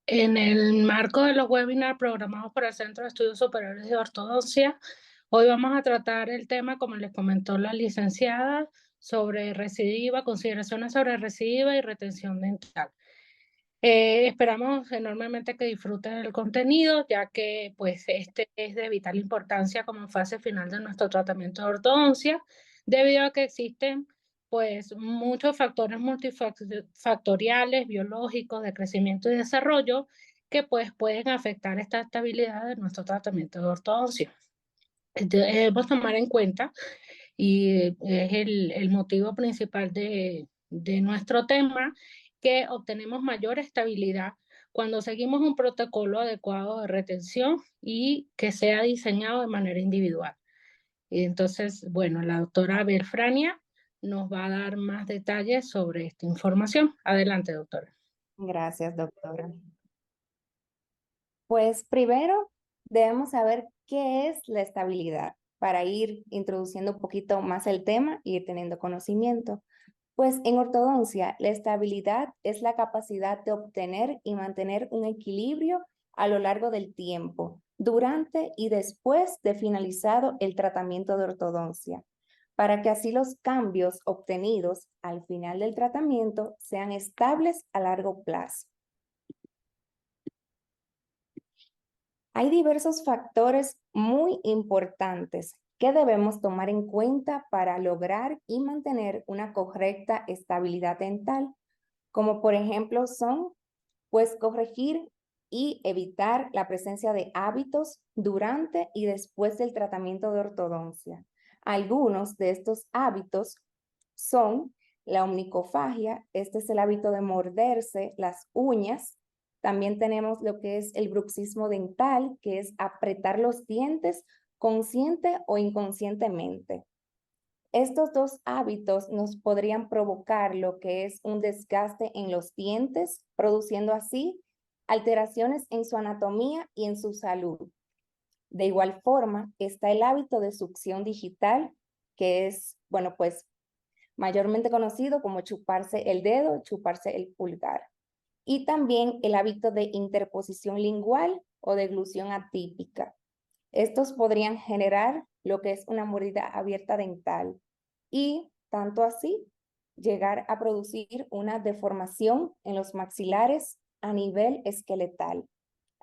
En el marco de los webinars programados por el Centro de Estudios Superiores de Ortodoncia, hoy vamos a tratar el tema, como les comentó la licenciada, sobre recidiva, consideraciones sobre recidiva y retención dental. Esperamos enormemente que disfruten el contenido, ya que pues este es de vital importancia como fase final de nuestro tratamiento de ortodoncia, debido a que existen pues muchos factores multifactoriales, biológicos, de crecimiento y desarrollo, que pues pueden afectar esta estabilidad de nuestro tratamiento de ortodoncia. Debemos tomar en cuenta, y es el motivo principal de nuestro tema, que obtenemos mayor estabilidad cuando seguimos un protocolo adecuado de retención y que sea diseñado de manera individual. Y entonces, bueno, la doctora Belfrania nos va a dar más detalles sobre esta información. Adelante, doctora. Gracias, doctora. Pues primero debemos saber qué es la estabilidad para ir introduciendo un poquito más el tema y ir teniendo conocimiento. Pues en ortodoncia, la estabilidad es la capacidad de obtener y mantener un equilibrio a lo largo del tiempo, durante y después de finalizado el tratamiento de ortodoncia, para que así los cambios obtenidos al final del tratamiento sean estables a largo plazo. Hay diversos factores muy importantes que debemos tomar en cuenta para lograr y mantener una correcta estabilidad dental, como por ejemplo son, pues, corregir y evitar la presencia de hábitos durante y después del tratamiento de ortodoncia. Algunos de estos hábitos son la omnicofagia, este es el hábito de morderse las uñas. También tenemos lo que es el bruxismo dental, que es apretar los dientes consciente o inconscientemente. Estos dos hábitos nos podrían provocar lo que es un desgaste en los dientes, produciendo así alteraciones en su anatomía y en su salud. De igual forma, está el hábito de succión digital, que es, bueno, pues mayormente conocido como chuparse el dedo, chuparse el pulgar. Y también el hábito de interposición lingual o deglución atípica. Estos podrían generar lo que es una mordida abierta dental y, tanto así, llegar a producir una deformación en los maxilares a nivel esqueletal.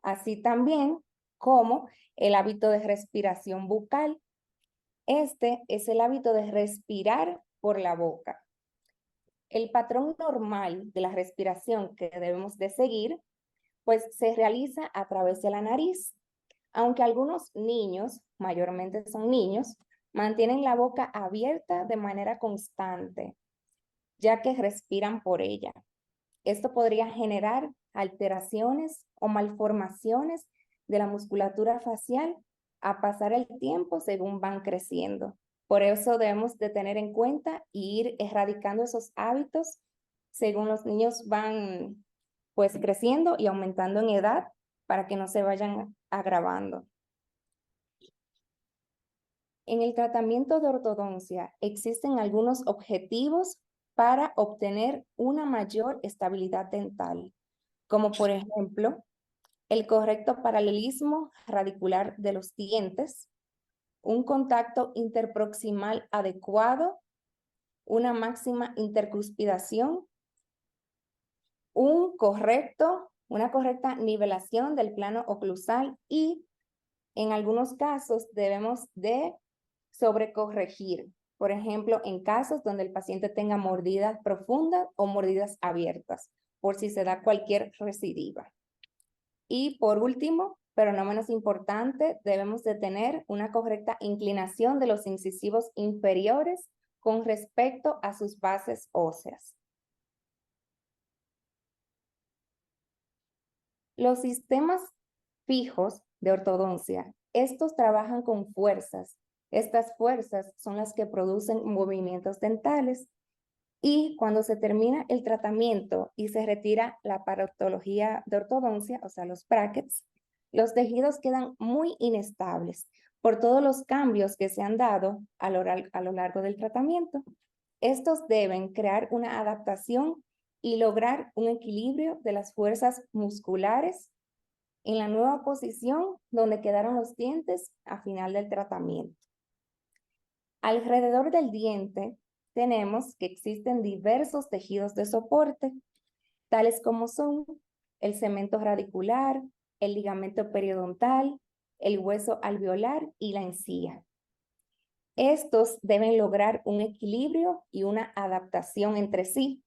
Así también como el hábito de respiración bucal. Este es el hábito de respirar por la boca. El patrón normal de la respiración que debemos de seguir, pues se realiza a través de la nariz, aunque algunos niños, mayormente son niños, mantienen la boca abierta de manera constante, ya que respiran por ella. Esto podría generar alteraciones o malformaciones de la musculatura facial a pasar el tiempo según van creciendo. Por eso debemos de tener en cuenta e ir erradicando esos hábitos según los niños van pues creciendo y aumentando en edad para que no se vayan agravando. En el tratamiento de ortodoncia existen algunos objetivos para obtener una mayor estabilidad dental, como por ejemplo el correcto paralelismo radicular de los dientes, un contacto interproximal adecuado, una máxima intercuspidación, una correcta nivelación del plano oclusal y en algunos casos debemos de sobrecorregir. Por ejemplo, en casos donde el paciente tenga mordidas profundas o mordidas abiertas, por si se da cualquier recidiva. Y por último, pero no menos importante, debemos de tener una correcta inclinación de los incisivos inferiores con respecto a sus bases óseas. Los sistemas fijos de ortodoncia, estos trabajan con fuerzas. Estas fuerzas son las que producen movimientos dentales y cuando se termina el tratamiento y se retira la parodontología de ortodoncia, o sea, los brackets, los tejidos quedan muy inestables por todos los cambios que se han dado a lo largo del tratamiento. Estos deben crear una adaptación y lograr un equilibrio de las fuerzas musculares en la nueva posición donde quedaron los dientes a final del tratamiento. Alrededor del diente tenemos que existen diversos tejidos de soporte, tales como son el cemento radicular, el ligamento periodontal, el hueso alveolar y la encía. Estos deben lograr un equilibrio y una adaptación entre sí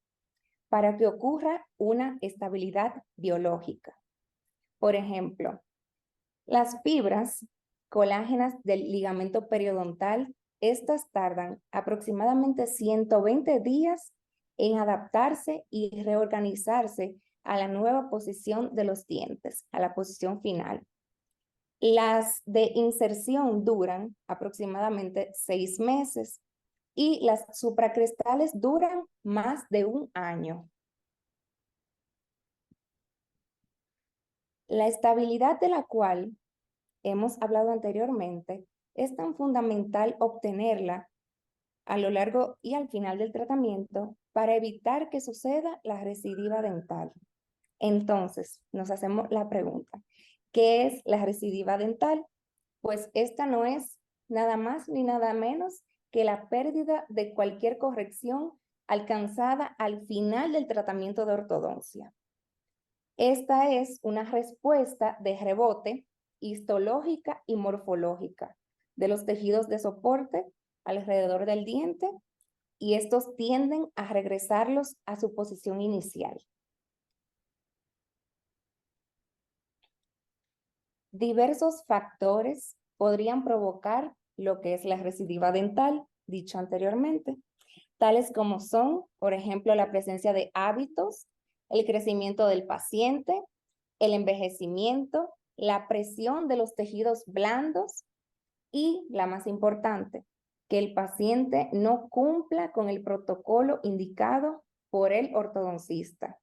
para que ocurra una estabilidad biológica. Por ejemplo, las fibras colágenas del ligamento periodontal, estas tardan aproximadamente 120 días en adaptarse y reorganizarse a la nueva posición de los dientes, a la posición final. Las de inserción duran aproximadamente 6 meses y las supracrestales duran más de 1 año. La estabilidad de la cual hemos hablado anteriormente es tan fundamental obtenerla a lo largo y al final del tratamiento para evitar que suceda la recidiva dental. Entonces, nos hacemos la pregunta, ¿qué es la recidiva dental? Pues esta no es nada más ni nada menos que la pérdida de cualquier corrección alcanzada al final del tratamiento de ortodoncia. Esta es una respuesta de rebote histológica y morfológica de los tejidos de soporte alrededor del diente y estos tienden a regresarlos a su posición inicial. Diversos factores podrían provocar lo que es la recidiva dental, dicho anteriormente, tales como son, por ejemplo, la presencia de hábitos, el crecimiento del paciente, el envejecimiento, la presión de los tejidos blandos y, la más importante, que el paciente no cumpla con el protocolo indicado por el ortodoncista.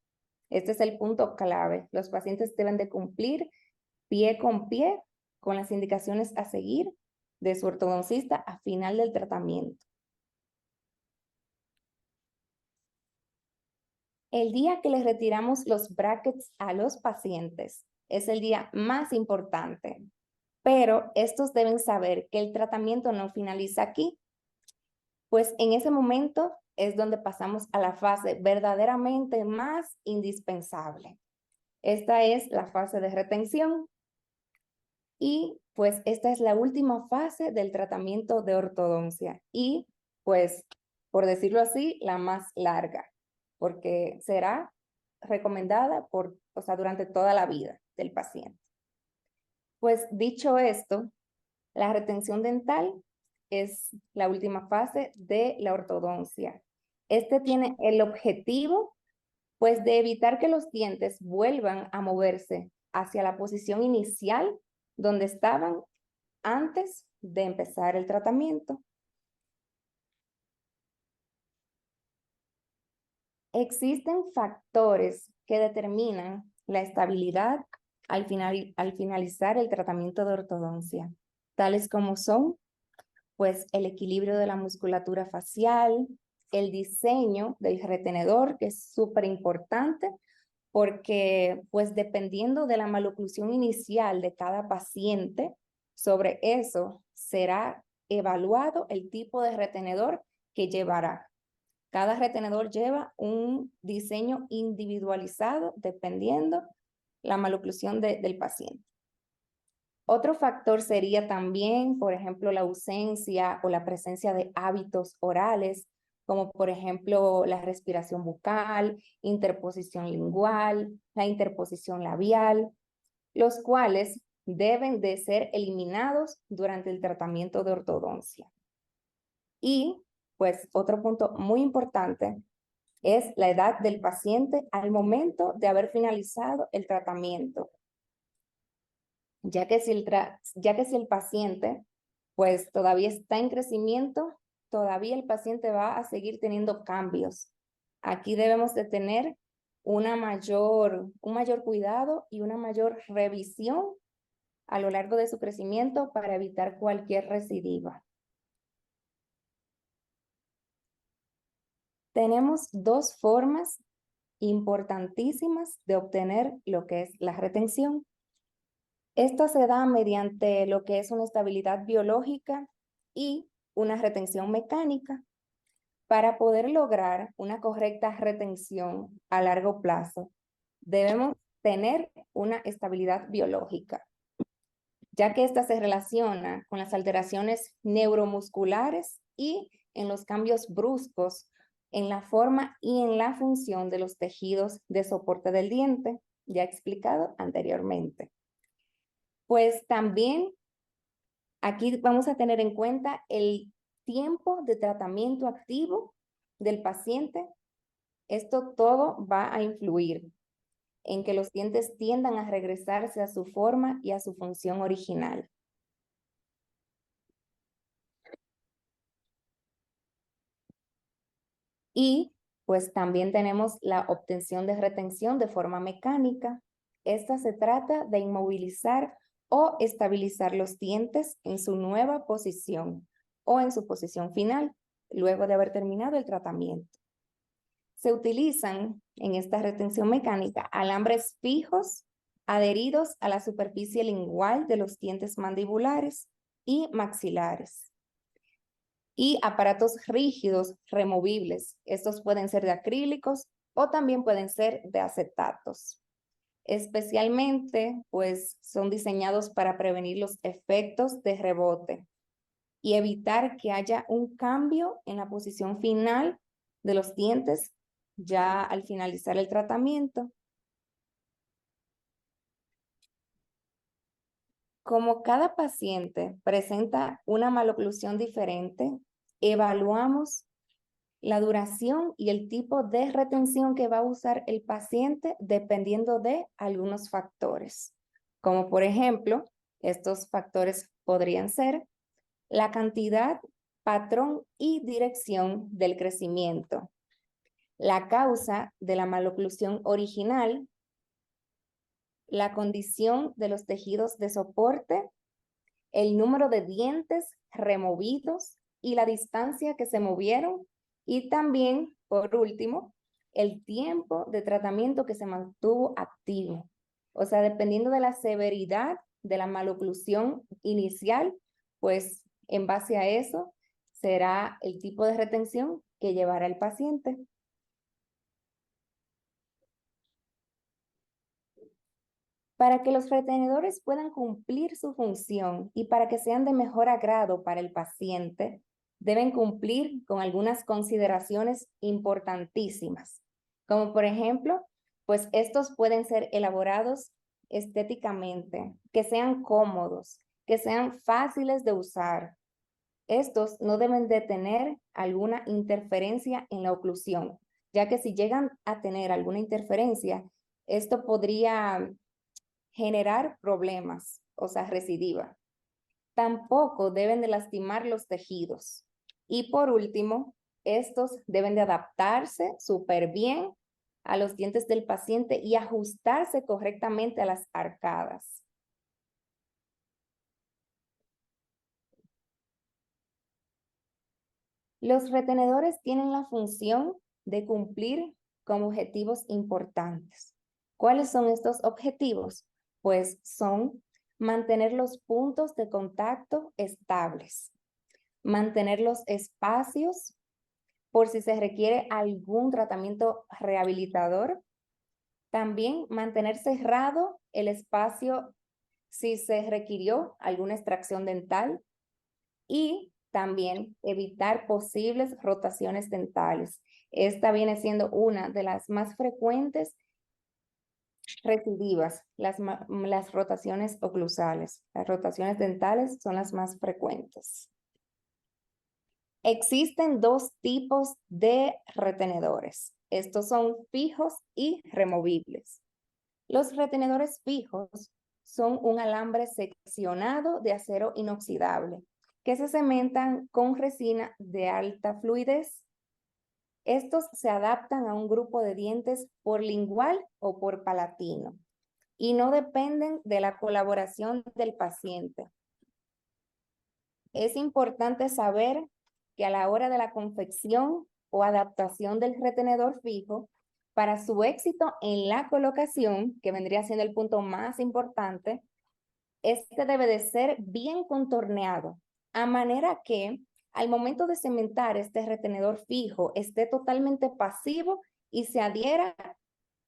Este es el punto clave. Los pacientes deben de cumplir pie con pie con las indicaciones a seguir de su ortodoncista a final del tratamiento. El día que les retiramos los brackets a los pacientes es el día más importante, pero estos deben saber que el tratamiento no finaliza aquí, pues en ese momento es donde pasamos a la fase verdaderamente más indispensable. Esta es la fase de retención y pues esta es la última fase del tratamiento de ortodoncia y pues por decirlo así, la más larga, porque será recomendada durante toda la vida del paciente. Pues dicho esto, la retención dental es la última fase de la ortodoncia. Este tiene el objetivo, pues, de evitar que los dientes vuelvan a moverse hacia la posición inicial donde estaban antes de empezar el tratamiento. Existen factores que determinan la estabilidad al finalizar el tratamiento de ortodoncia, tales como son, pues, el equilibrio de la musculatura facial, el diseño del retenedor, que es súper importante, porque, pues, dependiendo de la maloclusión inicial de cada paciente, sobre eso será evaluado el tipo de retenedor que llevará. Cada retenedor lleva un diseño individualizado dependiendo la maloclusión del paciente. Otro factor sería también, por ejemplo, la ausencia o la presencia de hábitos orales, como por ejemplo la respiración bucal, interposición lingual, la interposición labial, los cuales deben de ser eliminados durante el tratamiento de ortodoncia. Y pues otro punto muy importante es la edad del paciente al momento de haber finalizado el tratamiento. Ya que si el paciente pues todavía está en crecimiento, todavía el paciente va a seguir teniendo cambios. Aquí debemos de tener un mayor cuidado y una mayor revisión a lo largo de su crecimiento para evitar cualquier recidiva. Tenemos dos formas importantísimas de obtener lo que es la retención. Esto se da mediante lo que es una estabilidad biológica y una retención mecánica. Para poder lograr una correcta retención a largo plazo, debemos tener una estabilidad biológica, ya que esta se relaciona con las alteraciones neuromusculares y en los cambios bruscos en la forma y en la función de los tejidos de soporte del diente, ya explicado anteriormente. Pues también aquí vamos a tener en cuenta el tiempo de tratamiento activo del paciente. Esto todo va a influir en que los dientes tiendan a regresarse a su forma y a su función original. Y pues también tenemos la obtención de retención de forma mecánica. Esta se trata de inmovilizar o estabilizar los dientes en su nueva posición o en su posición final, luego de haber terminado el tratamiento. Se utilizan en esta retención mecánica alambres fijos adheridos a la superficie lingual de los dientes mandibulares y maxilares, y aparatos rígidos removibles. Estos pueden ser de acrílicos o también pueden ser de acetatos. Especialmente, pues, son diseñados para prevenir los efectos de rebote y evitar que haya un cambio en la posición final de los dientes ya al finalizar el tratamiento. Como cada paciente presenta una maloclusión diferente, evaluamos la duración y el tipo de retención que va a usar el paciente dependiendo de algunos factores, como por ejemplo, estos factores podrían ser la cantidad, patrón y dirección del crecimiento, la causa de la maloclusión original, la condición de los tejidos de soporte, el número de dientes removidos y la distancia que se movieron, y también, por último, el tiempo de tratamiento que se mantuvo activo. O sea, dependiendo de la severidad de la maloclusión inicial, pues en base a eso será el tipo de retención que llevará el paciente. Para que los retenedores puedan cumplir su función y para que sean de mejor agrado para el paciente, deben cumplir con algunas consideraciones importantísimas, como por ejemplo, pues estos pueden ser elaborados estéticamente, que sean cómodos, que sean fáciles de usar. Estos no deben de tener alguna interferencia en la oclusión, ya que si llegan a tener alguna interferencia, esto podría generar problemas, o sea, recidiva. Tampoco deben de lastimar los tejidos. Y por último, estos deben de adaptarse súper bien a los dientes del paciente y ajustarse correctamente a las arcadas. Los retenedores tienen la función de cumplir con objetivos importantes. ¿Cuáles son estos objetivos? Pues son mantener los puntos de contacto estables, mantener los espacios por si se requiere algún tratamiento rehabilitador, también mantener cerrado el espacio si se requirió alguna extracción dental, y también evitar posibles rotaciones dentales. Esta viene siendo una de las más frecuentes recidivas, las rotaciones oclusales. Las rotaciones dentales son las más frecuentes. Existen dos tipos de retenedores. Estos son fijos y removibles. Los retenedores fijos son un alambre seccionado de acero inoxidable que se cementan con resina de alta fluidez. Estos se adaptan a un grupo de dientes por lingual o por palatino y no dependen de la colaboración del paciente. Es importante saber que a la hora de la confección o adaptación del retenedor fijo, Para su éxito en la colocación, que vendría siendo el punto más importante, este debe de ser bien contorneado, a manera que al momento de cementar este retenedor fijo esté totalmente pasivo y se adhiera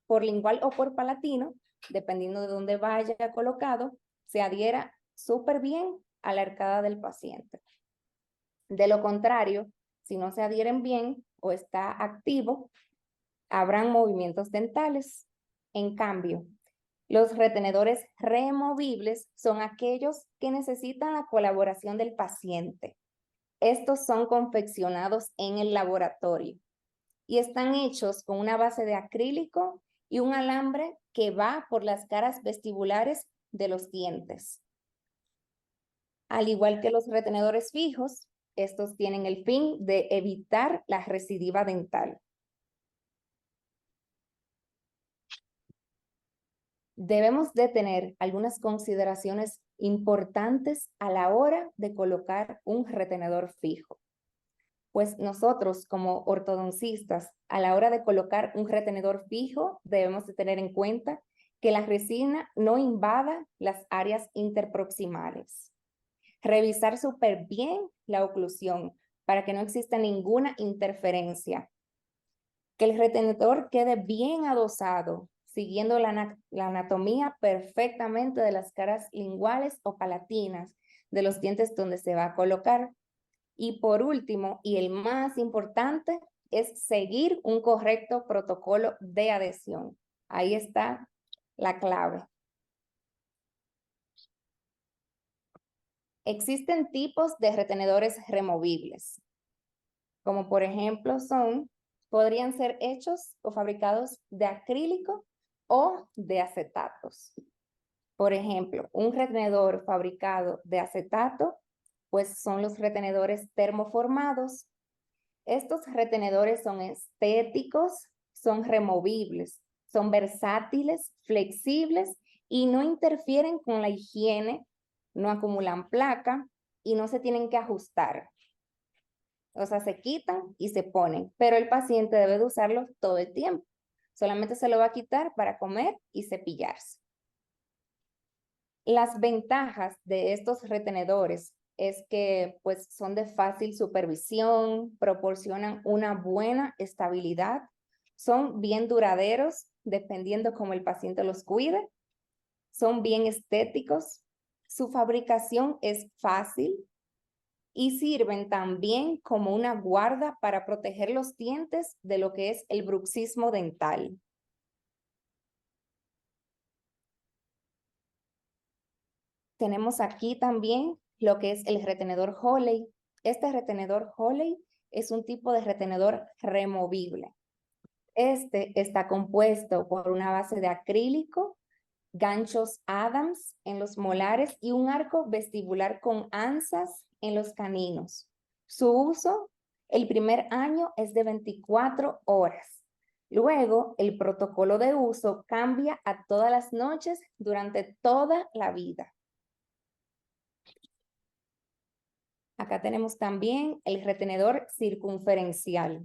por lingual o por palatino, dependiendo de dónde vaya colocado, se adhiera súper bien a la arcada del paciente. De lo contrario, si no se adhieren bien o está activo, habrán movimientos dentales. En cambio, los retenedores removibles son aquellos que necesitan la colaboración del paciente. Estos son confeccionados en el laboratorio y están hechos con una base de acrílico y un alambre que va por las caras vestibulares de los dientes. Al igual que los retenedores fijos, estos tienen el fin de evitar la recidiva dental. Debemos de tener algunas consideraciones importantes a la hora de colocar un retenedor fijo. Pues nosotros como ortodoncistas, a la hora de colocar un retenedor fijo, debemos de tener en cuenta que la resina no invada las áreas interproximales. Revisar súper bien la oclusión para que no exista ninguna interferencia. Que el retenedor quede bien adosado, siguiendo la anatomía perfectamente de las caras linguales o palatinas de los dientes donde se va a colocar. Y por último, y el más importante, es seguir un correcto protocolo de adhesión. Ahí está la clave. Existen tipos de retenedores removibles, como por ejemplo podrían ser hechos o fabricados de acrílico o de acetatos. Por ejemplo, un retenedor fabricado de acetato, pues son los retenedores termoformados. Estos retenedores son estéticos, son removibles, son versátiles, flexibles y no interfieren con la higiene, no acumulan placa y no se tienen que ajustar. O sea, se quitan y se ponen, pero el paciente debe de usarlos todo el tiempo. Solamente se lo va a quitar para comer y cepillarse. Las ventajas de estos retenedores es que pues son de fácil supervisión, proporcionan una buena estabilidad, son bien duraderos dependiendo cómo el paciente los cuide, son bien estéticos, su fabricación es fácil y sirven también como una guarda para proteger los dientes de lo que es el bruxismo dental. Tenemos aquí también lo que es el retenedor Holley. Este retenedor Holley es un tipo de retenedor removible. Este está compuesto por una base de acrílico, ganchos Adams en los molares y un arco vestibular con anzas en los caninos. Su uso, el primer año es de 24 horas. Luego, el protocolo de uso cambia a todas las noches durante toda la vida. Acá tenemos también el retenedor circunferencial.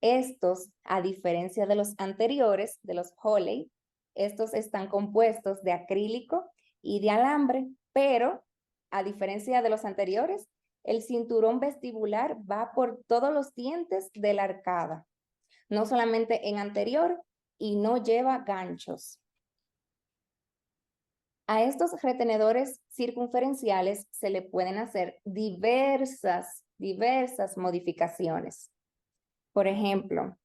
Estos, a diferencia de los anteriores, de los Holley, estos están compuestos de acrílico y de alambre, pero a diferencia de los anteriores, el cinturón vestibular va por todos los dientes de la arcada, no solamente en anterior, y no lleva ganchos. A estos retenedores circunferenciales se le pueden hacer diversas modificaciones. Por ejemplo,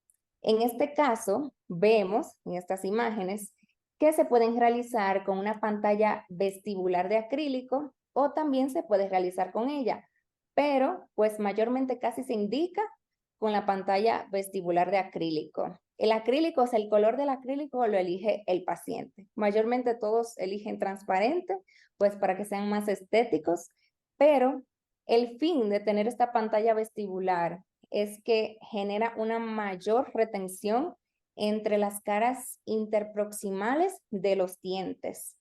en este caso, vemos en estas imágenes que se pueden realizar con una pantalla vestibular de acrílico o también se puede realizar con ella, pero pues mayormente casi se indica con la pantalla vestibular de acrílico. El acrílico, o sea, el color del acrílico lo elige el paciente. Mayormente todos eligen transparente, pues para que sean más estéticos, pero el fin de tener esta pantalla vestibular es que genera una mayor retención entre las caras interproximales de los dientes.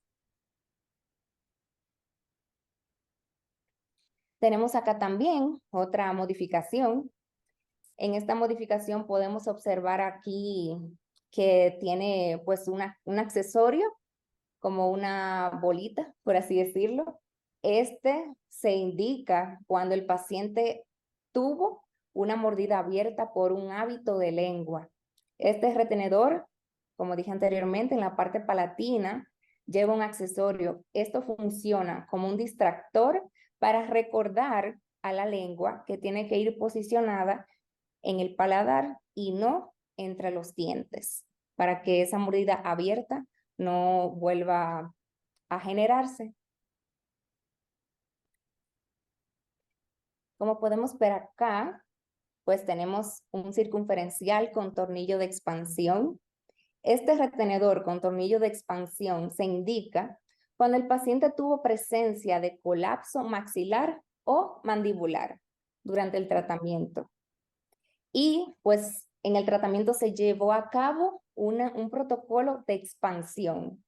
Tenemos acá también otra modificación. En esta modificación podemos observar aquí que tiene pues un accesorio como una bolita, por así decirlo. Este se indica cuando el paciente tuvo una mordida abierta por un hábito de lengua. Este retenedor, como dije anteriormente, en la parte palatina lleva un accesorio. Esto funciona como un distractor para recordar a la lengua que tiene que ir posicionada en el paladar y no entre los dientes, para que esa mordida abierta no vuelva a generarse. Como podemos ver acá, pues tenemos un circunferencial con tornillo de expansión. Este retenedor con tornillo de expansión se indica cuando el paciente tuvo presencia de colapso maxilar o mandibular durante el tratamiento. Y pues en el tratamiento se llevó a cabo un protocolo de expansión.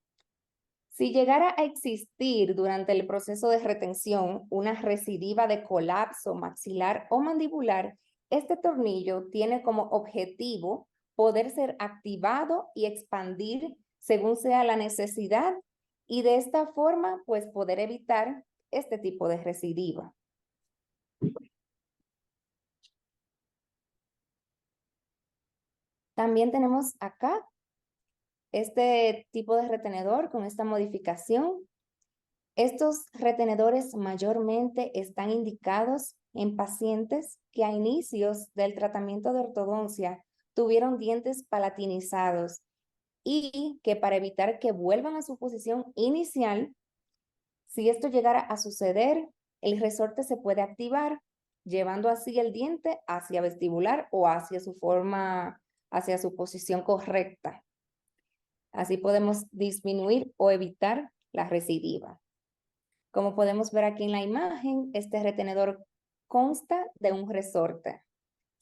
Si llegara a existir durante el proceso de retención una recidiva de colapso maxilar o mandibular, este tornillo tiene como objetivo poder ser activado y expandir según sea la necesidad y de esta forma pues poder evitar este tipo de recidiva. También tenemos acá este tipo de retenedor con esta modificación. Estos retenedores mayormente están indicados en pacientes que a inicios del tratamiento de ortodoncia tuvieron dientes palatinizados y que para evitar que vuelvan a su posición inicial, si esto llegara a suceder, el resorte se puede activar, llevando así el diente hacia vestibular o hacia su forma, hacia su posición correcta. Así podemos disminuir o evitar la recidiva. Como podemos ver aquí en la imagen, este retenedor consta de un resorte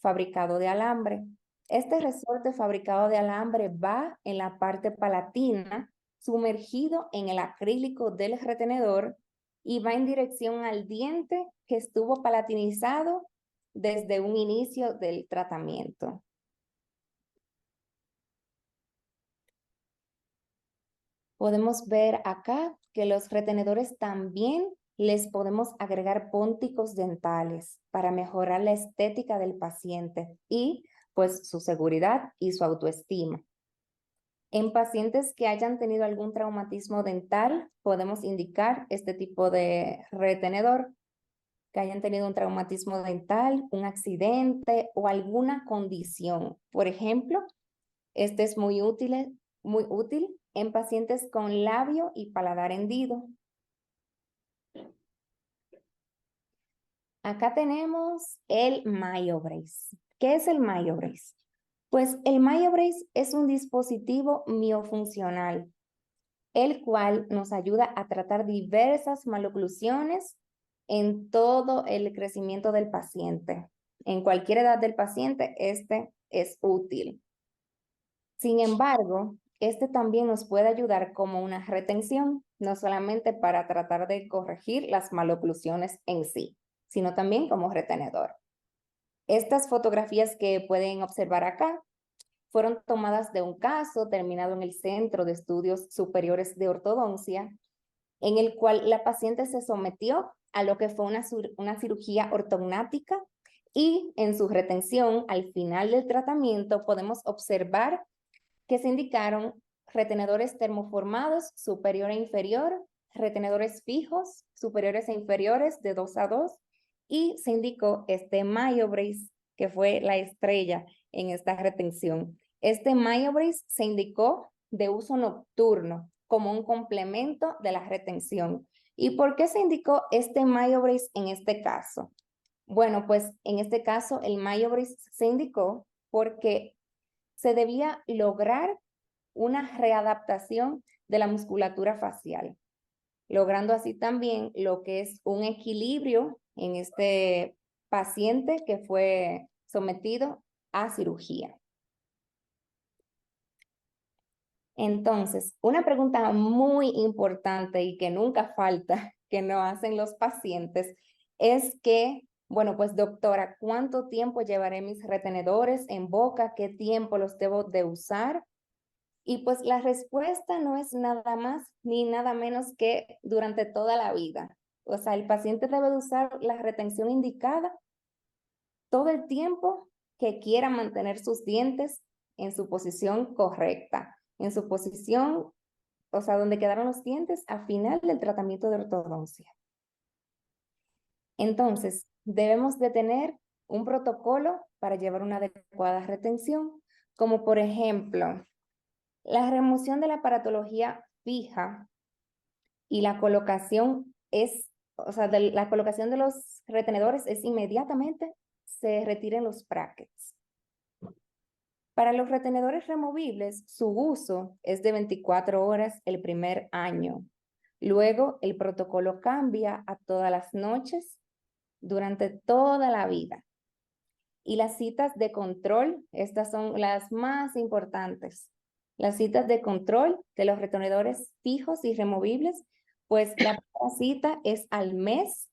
fabricado de alambre. Este resorte fabricado de alambre va en la parte palatina, sumergido en el acrílico del retenedor y va en dirección al diente que estuvo palatinizado desde un inicio del tratamiento. Podemos ver acá que los retenedores también les podemos agregar pónticos dentales para mejorar la estética del paciente y pues su seguridad y su autoestima. En pacientes que hayan tenido algún traumatismo dental, podemos indicar este tipo de retenedor, que hayan tenido un traumatismo dental, un accidente o alguna condición. Por ejemplo, este es muy útil en pacientes con labio y paladar hendido. Acá tenemos el MyoBrace. ¿Qué es el MyoBrace? Pues el MyoBrace es un dispositivo miofuncional, el cual nos ayuda a tratar diversas maloclusiones en todo el crecimiento del paciente. En cualquier edad del paciente, este es útil. Sin embargo, este también nos puede ayudar como una retención, no solamente para tratar de corregir las maloclusiones en sí, sino también como retenedor. Estas fotografías que pueden observar acá fueron tomadas de un caso terminado en el Centro de Estudios Superiores de Ortodoncia, en el cual la paciente se sometió a lo que fue una cirugía ortognática y en su retención, al final del tratamiento, podemos observar que se indicaron retenedores termoformados superior e inferior, retenedores fijos superiores e inferiores de 2 a 2 y se indicó este MyoBrace que fue la estrella en esta retención. Este MyoBrace se indicó de uso nocturno como un complemento de la retención. ¿Y por qué se indicó este MyoBrace en este caso? Bueno, pues en este caso el MyoBrace se indicó porque se debía lograr una readaptación de la musculatura facial, logrando así también lo que es un equilibrio en este paciente que fue sometido a cirugía. Entonces, una pregunta muy importante y que nunca falta que nos hacen los pacientes es que, bueno, pues doctora, ¿cuánto tiempo llevaré mis retenedores en boca? ¿Qué tiempo los debo de usar? Y pues la respuesta no es nada más ni nada menos que durante toda la vida. O sea, el paciente debe de usar la retención indicada todo el tiempo que quiera mantener sus dientes en su posición correcta, en su posición, o sea, donde quedaron los dientes al final del tratamiento de ortodoncia. Entonces, debemos de tener un protocolo para llevar una adecuada retención, como por ejemplo, la remoción de la aparatología fija y la colocación es, o sea, la colocación de los retenedores es inmediatamente se retiren los brackets. Para los retenedores removibles, su uso es de 24 horas el primer año. Luego, el protocolo cambia a todas las noches durante toda la vida. Y las citas de control, estas son las más importantes. Las citas de control de los retenedores fijos y removibles, pues la primera cita es al mes,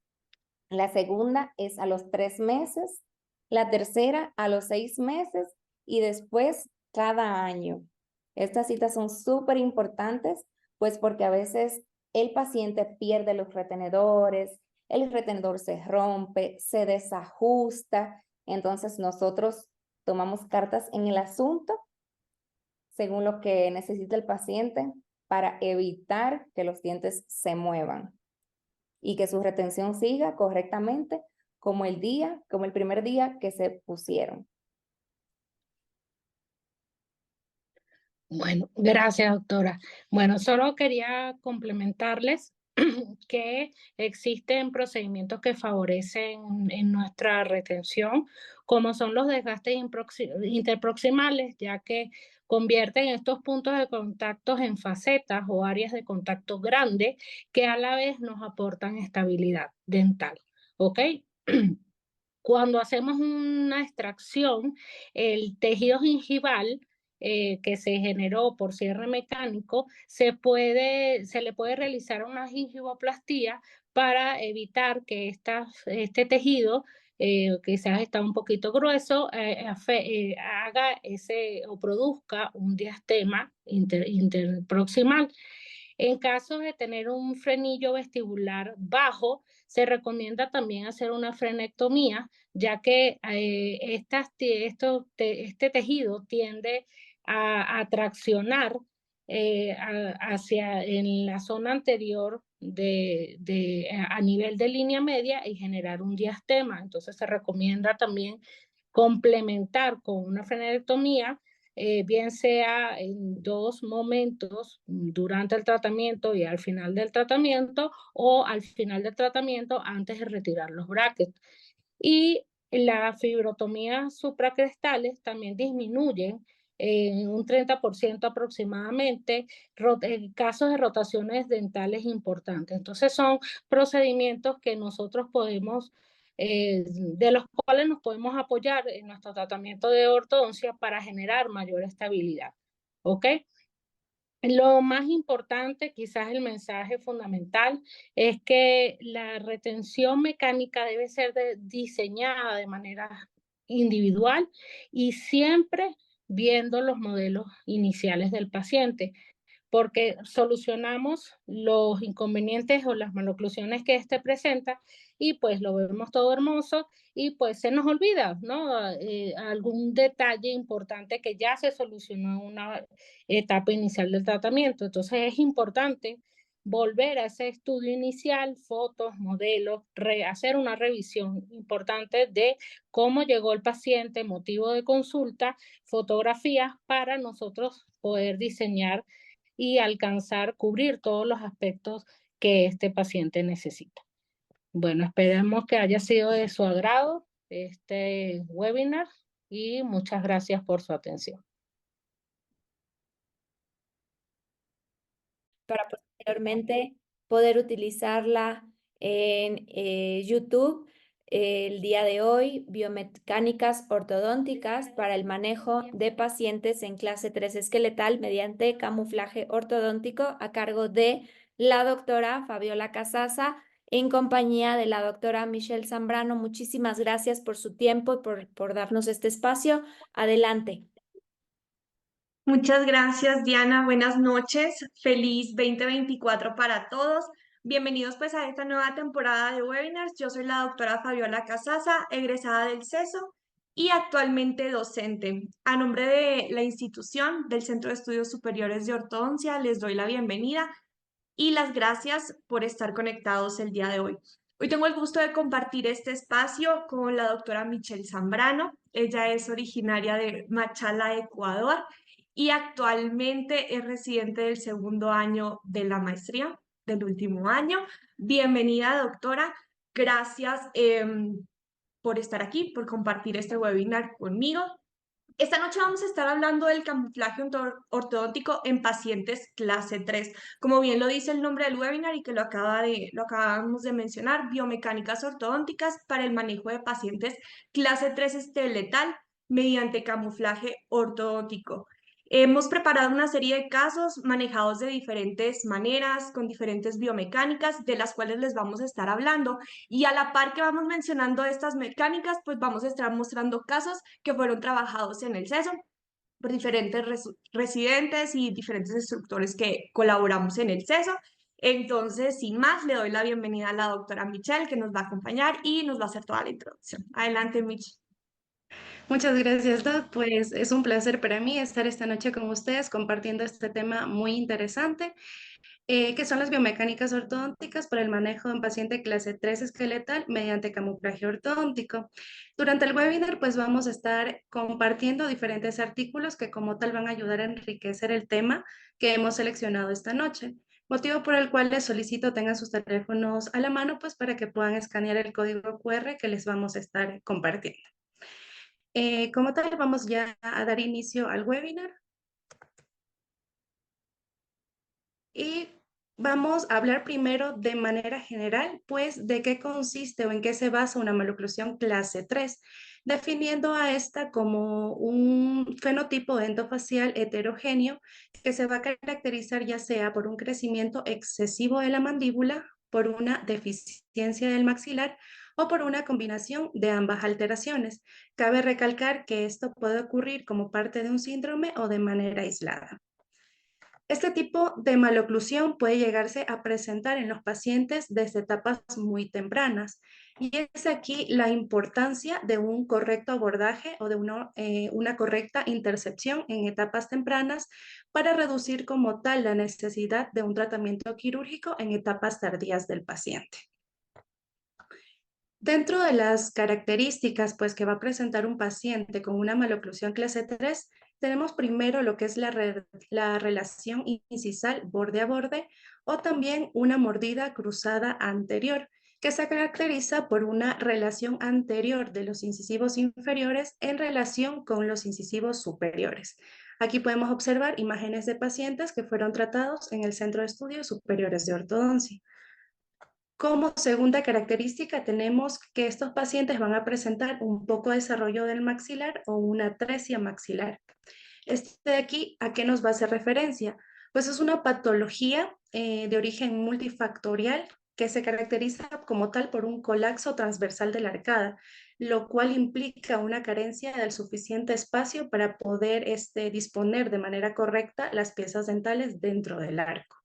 la segunda es a los 3 meses, la tercera a los 6 meses y después cada año. Estas citas son súper importantes, pues porque a veces el paciente pierde los retenedores, el retenedor se rompe, se desajusta, entonces nosotros tomamos cartas en el asunto según lo que necesita el paciente para evitar que los dientes se muevan y que su retención siga correctamente como el primer día que se pusieron. Bueno, gracias, doctora. Bueno, solo quería complementarles que existen procedimientos que favorecen en nuestra retención, como son los desgastes interproximales, ya que convierten estos puntos de contacto en facetas o áreas de contacto grandes que a la vez nos aportan estabilidad dental. ¿Ok? Cuando hacemos una extracción, el tejido gingival que se generó por cierre mecánico, se le puede realizar una gingivoplastía para evitar que este tejido, quizás está un poquito grueso, haga ese o produzca un diastema interproximal. En caso de tener un frenillo vestibular bajo, se recomienda también hacer una frenectomía, ya que este tejido tiende a traccionar hacia en la zona anterior a nivel de línea media y generar un diastema. Entonces se recomienda también complementar con una frenectomía, bien sea en dos momentos durante el tratamiento y al final del tratamiento, o al final del tratamiento antes de retirar los brackets. Y las fibrotomías supracrestales también disminuyen en un 30% aproximadamente casos de rotaciones dentales importantes. Entonces son procedimientos que nosotros podemos, de los cuales nos podemos apoyar en nuestro tratamiento de ortodoncia para generar mayor estabilidad. ¿Ok? Lo más importante, quizás el mensaje fundamental, es que la retención mecánica debe ser diseñada de manera individual y siempre viendo los modelos iniciales del paciente, porque solucionamos los inconvenientes o las maloclusiones que éste presenta y pues lo vemos todo hermoso y pues se nos olvida, ¿no? Algún detalle importante que ya se solucionó en una etapa inicial del tratamiento. Entonces es importante volver a ese estudio inicial, fotos, modelos, hacer una revisión importante de cómo llegó el paciente, motivo de consulta, fotografías para nosotros poder diseñar y alcanzar, cubrir todos los aspectos que este paciente necesita. Bueno, esperemos que haya sido de su agrado este webinar y muchas gracias por su atención. Para posteriormente poder utilizarla en YouTube el día de hoy, biomecánicas ortodónticas para el manejo de pacientes en clase 3 esqueletal mediante camuflaje ortodóntico a cargo de la doctora Fabiola Casasa en compañía de la doctora Michelle Zambrano. Muchísimas gracias por su tiempo y por darnos este espacio. Adelante. Muchas gracias, Diana. Buenas noches. Feliz 2024 para todos. Bienvenidos pues a esta nueva temporada de webinars. Yo soy la doctora Fabiola Casasa, egresada del CESO y actualmente docente. A nombre de la institución del Centro de Estudios Superiores de Ortodoncia, les doy la bienvenida y las gracias por estar conectados el día de hoy. Hoy tengo el gusto de compartir este espacio con la doctora Michelle Zambrano. Ella es originaria de Machala, Ecuador, y actualmente es residente del segundo año de la maestría, del último año. Bienvenida, doctora. Gracias por estar aquí, por compartir este webinar conmigo. Esta noche vamos a estar hablando del camuflaje ortodóntico en pacientes clase 3. Como bien lo dice el nombre del webinar y que lo acabamos de mencionar, biomecánicas ortodónticas para el manejo de pacientes clase 3 letal mediante camuflaje ortodóntico. Hemos preparado una serie de casos manejados de diferentes maneras, con diferentes biomecánicas, de las cuales les vamos a estar hablando. Y a la par que vamos mencionando estas mecánicas, pues vamos a estar mostrando casos que fueron trabajados en el CESO por diferentes residentes y diferentes instructores que colaboramos en el CESO. Entonces, sin más, le doy la bienvenida a la doctora Michelle, que nos va a acompañar y nos va a hacer toda la introducción. Adelante, Michelle. Muchas gracias, Doc. Pues es un placer para mí estar esta noche con ustedes compartiendo este tema muy interesante, que son las biomecánicas ortodónticas para el manejo de un paciente clase 3 esqueletal mediante camuflaje ortodóntico. Durante el webinar, pues vamos a estar compartiendo diferentes artículos que como tal van a ayudar a enriquecer el tema que hemos seleccionado esta noche. Motivo por el cual les solicito tengan sus teléfonos a la mano, pues para que puedan escanear el código QR que les vamos a estar compartiendo. Como tal, vamos ya a dar inicio al webinar. Y vamos a hablar primero de manera general, pues, de qué consiste o en qué se basa una maloclusión clase 3, definiendo a esta como un fenotipo endofacial heterogéneo que se va a caracterizar ya sea por un crecimiento excesivo de la mandíbula, por una deficiencia del maxilar o por una combinación de ambas alteraciones. Cabe recalcar que esto puede ocurrir como parte de un síndrome o de manera aislada. Este tipo de maloclusión puede llegarse a presentar en los pacientes desde etapas muy tempranas y es aquí la importancia de un correcto abordaje o de una correcta intercepción en etapas tempranas para reducir como tal la necesidad de un tratamiento quirúrgico en etapas tardías del paciente. Dentro de las características pues, que va a presentar un paciente con una maloclusión clase 3, tenemos primero lo que es la relación incisal borde a borde o también una mordida cruzada anterior, que se caracteriza por una relación anterior de los incisivos inferiores en relación con los incisivos superiores. Aquí podemos observar imágenes de pacientes que fueron tratados en el Centro de Estudios Superiores de Ortodoncia. Como segunda característica tenemos que estos pacientes van a presentar un poco de desarrollo del maxilar o una atresia maxilar. Este de aquí, ¿a qué nos va a hacer referencia? Pues es una patología de origen multifactorial que se caracteriza como tal por un colapso transversal de la arcada, lo cual implica una carencia del suficiente espacio para poder disponer de manera correcta las piezas dentales dentro del arco.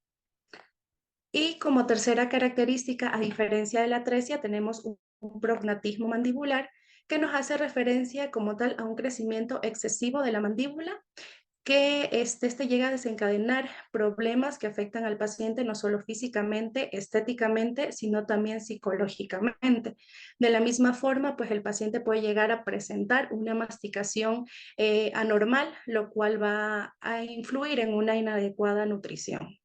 Y como tercera característica, a diferencia de la atresia, tenemos un prognatismo mandibular que nos hace referencia como tal a un crecimiento excesivo de la mandíbula que este llega a desencadenar problemas que afectan al paciente no solo físicamente, estéticamente, sino también psicológicamente. De la misma forma, pues el paciente puede llegar a presentar una masticación anormal, lo cual va a influir en una inadecuada nutrición.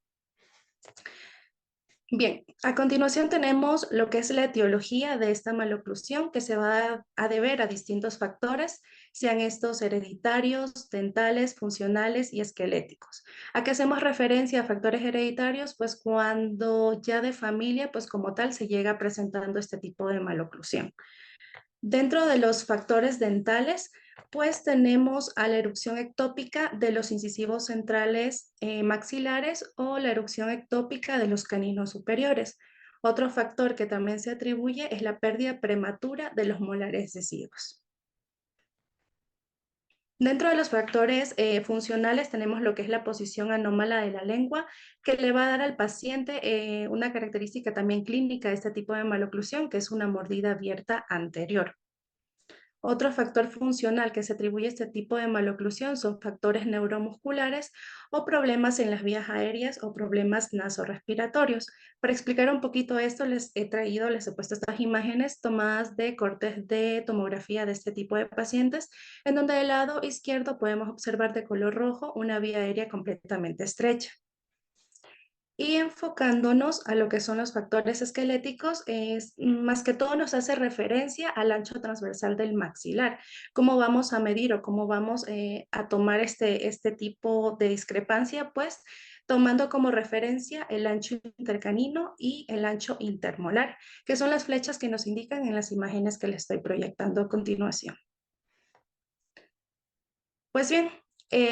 Bien, a continuación tenemos lo que es la etiología de esta maloclusión que se va a deber a distintos factores, sean estos hereditarios, dentales, funcionales y esqueléticos. ¿A qué hacemos referencia a factores hereditarios? Pues cuando ya de familia, pues como tal, se llega presentando este tipo de maloclusión. Dentro de los factores dentales, pues tenemos a la erupción ectópica de los incisivos centrales maxilares o la erupción ectópica de los caninos superiores. Otro factor que también se atribuye es la pérdida prematura de los molares decisivos. Dentro de los factores funcionales tenemos lo que es la posición anómala de la lengua, que le va a dar al paciente una característica también clínica de este tipo de maloclusión, que es una mordida abierta anterior. Otro factor funcional que se atribuye a este tipo de maloclusión son factores neuromusculares o problemas en las vías aéreas o problemas nasorrespiratorios. Para explicar un poquito esto, les he puesto estas imágenes tomadas de cortes de tomografía de este tipo de pacientes, en donde del lado izquierdo podemos observar de color rojo una vía aérea completamente estrecha. Y enfocándonos a lo que son los factores esqueléticos, más que todo nos hace referencia al ancho transversal del maxilar. ¿Cómo vamos a medir o cómo vamos a tomar este tipo de discrepancia? Pues tomando como referencia el ancho intercanino y el ancho intermolar, que son las flechas que nos indican en las imágenes que les estoy proyectando a continuación. Pues bien,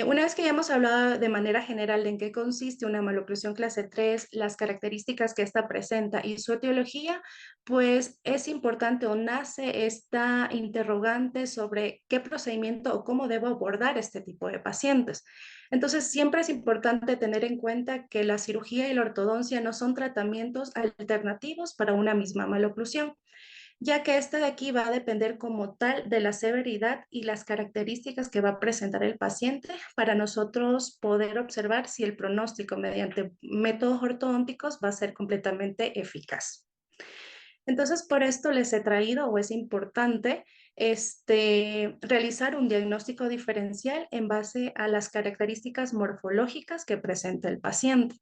una vez que ya hemos hablado de manera general de en qué consiste una maloclusión clase 3, las características que ésta presenta y su etiología, pues es importante o nace esta interrogante sobre qué procedimiento o cómo debo abordar este tipo de pacientes. Entonces, siempre es importante tener en cuenta que la cirugía y la ortodoncia no son tratamientos alternativos para una misma maloclusión, ya que este de aquí va a depender como tal de la severidad y las características que va a presentar el paciente para nosotros poder observar si el pronóstico mediante métodos ortodónticos va a ser completamente eficaz. Entonces, por esto les he traído o es importante realizar un diagnóstico diferencial en base a las características morfológicas que presenta el paciente,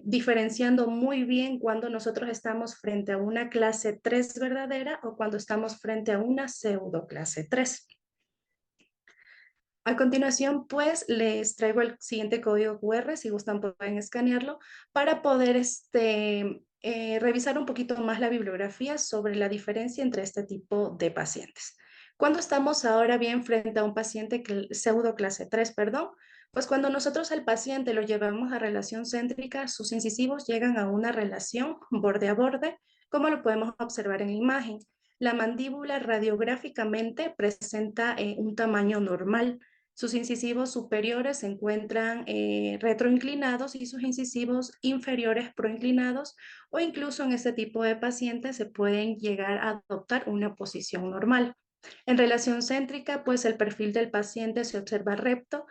diferenciando muy bien cuando nosotros estamos frente a una clase 3 verdadera o cuando estamos frente a una pseudo clase 3. A continuación, pues, les traigo el siguiente código QR, si gustan pueden escanearlo, para poder revisar un poquito más la bibliografía sobre la diferencia entre este tipo de pacientes. Cuando estamos ahora bien frente a un paciente pseudo clase 3, perdón, pues cuando nosotros al paciente lo llevamos a relación céntrica, sus incisivos llegan a una relación borde a borde, como lo podemos observar en la imagen. La mandíbula radiográficamente presenta un tamaño normal. Sus incisivos superiores se encuentran retroinclinados y sus incisivos inferiores proinclinados, o incluso en este tipo de pacientes se pueden llegar a adoptar una posición normal. En relación céntrica, pues el perfil del paciente se observa recto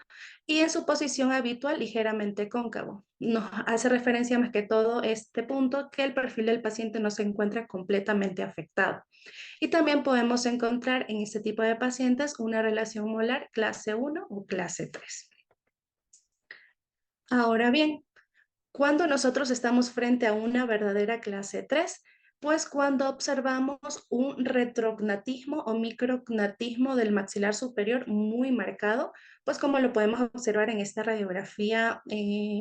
y en su posición habitual ligeramente cóncavo. Nos hace referencia más que todo este punto que el perfil del paciente no se encuentra completamente afectado. Y también podemos encontrar en este tipo de pacientes una relación molar clase 1 o clase 3. Ahora bien, cuando nosotros estamos frente a una verdadera clase 3, pues cuando observamos un retrognatismo o micrognatismo del maxilar superior muy marcado, pues como lo podemos observar en esta radiografía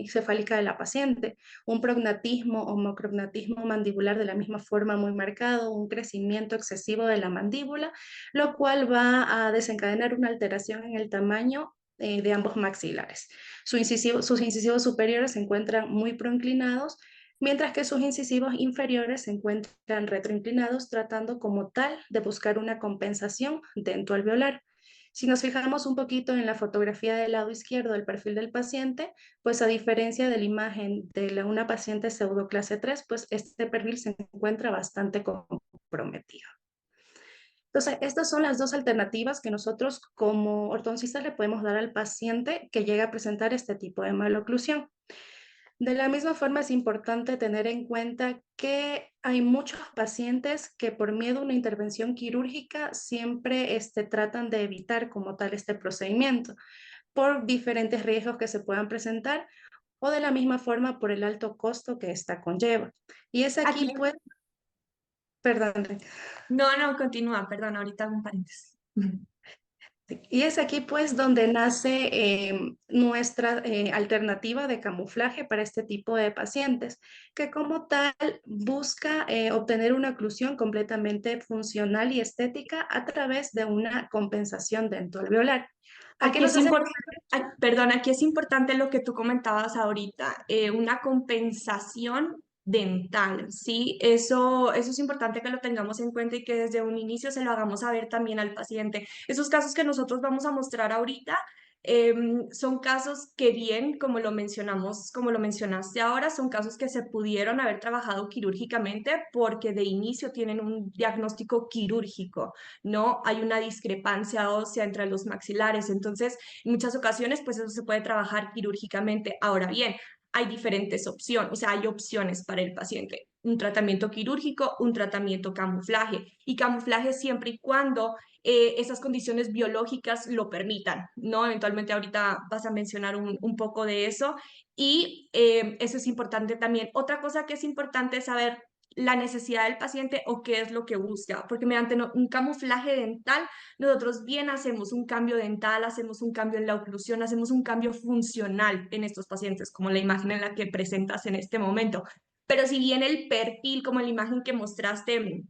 cefálica de la paciente, un prognatismo o macrognatismo mandibular de la misma forma muy marcado, un crecimiento excesivo de la mandíbula, lo cual va a desencadenar una alteración en el tamaño de ambos maxilares. Sus incisivos superiores se encuentran muy proinclinados, mientras que sus incisivos inferiores se encuentran retroinclinados, tratando como tal de buscar una compensación dentoalveolar. Si nos fijamos un poquito en la fotografía del lado izquierdo del perfil del paciente, pues a diferencia de la imagen de una paciente pseudo clase 3, pues este perfil se encuentra bastante comprometido. Entonces, estas son las dos alternativas que nosotros como ortodoncistas le podemos dar al paciente que llega a presentar este tipo de maloclusión. De la misma forma, es importante tener en cuenta que hay muchos pacientes que por miedo a una intervención quirúrgica siempre tratan de evitar como tal este procedimiento por diferentes riesgos que se puedan presentar o de la misma forma por el alto costo que esta conlleva. Y es aquí pues, perdón. No, continúa, perdón, ahorita hago un paréntesis. Y es aquí pues donde nace nuestra alternativa de camuflaje para este tipo de pacientes, que como tal busca obtener una oclusión completamente funcional y estética a través de una compensación dentoalveolar. Aquí aquí es importante lo que tú comentabas ahorita, una compensación dental, ¿sí? Eso es importante que lo tengamos en cuenta y que desde un inicio se lo hagamos saber también al paciente. Esos casos que nosotros vamos a mostrar ahorita son casos que bien, como lo mencionamos, como lo mencionaste ahora, son casos que se pudieron haber trabajado quirúrgicamente porque de inicio tienen un diagnóstico quirúrgico, ¿no? Hay una discrepancia ósea entre los maxilares, entonces en muchas ocasiones pues eso se puede trabajar quirúrgicamente. Ahora bien, hay diferentes opciones, o sea, hay opciones para el paciente. Un tratamiento quirúrgico, un tratamiento camuflaje. Y camuflaje siempre y cuando esas condiciones biológicas lo permitan, ¿no? Eventualmente ahorita vas a mencionar un poco de eso. Y eso es importante también. Otra cosa que es importante es saber la necesidad del paciente o qué es lo que busca, porque mediante un camuflaje dental nosotros bien hacemos un cambio dental, hacemos un cambio en la oclusión, hacemos un cambio funcional en estos pacientes, como la imagen en la que presentas en este momento. Pero si bien el perfil, como la imagen que mostraste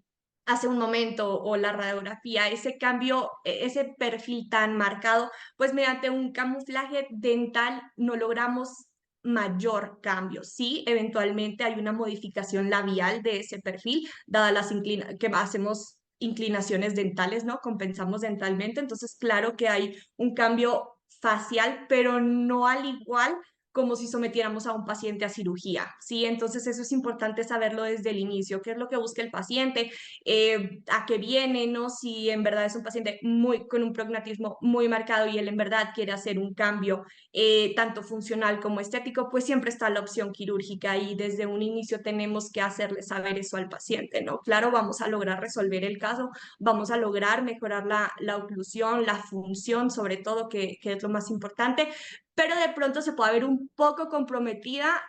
hace un momento o la radiografía, ese cambio, ese perfil tan marcado, pues mediante un camuflaje dental no logramos mayor cambio. Sí, eventualmente hay una modificación labial de ese perfil, dada que hacemos inclinaciones dentales, ¿no? Compensamos dentalmente, entonces claro que hay un cambio facial, pero no al igual como si sometiéramos a un paciente a cirugía, ¿sí? Entonces eso es importante saberlo desde el inicio, qué es lo que busca el paciente, a qué viene, ¿no? Si en verdad es un paciente con un prognatismo muy marcado y él en verdad quiere hacer un cambio tanto funcional como estético, pues siempre está la opción quirúrgica y desde un inicio tenemos que hacerle saber eso al paciente, ¿no? Claro, vamos a lograr resolver el caso, vamos a lograr mejorar la oclusión, la función, sobre todo, que es lo más importante, pero de pronto se puede ver un poco comprometida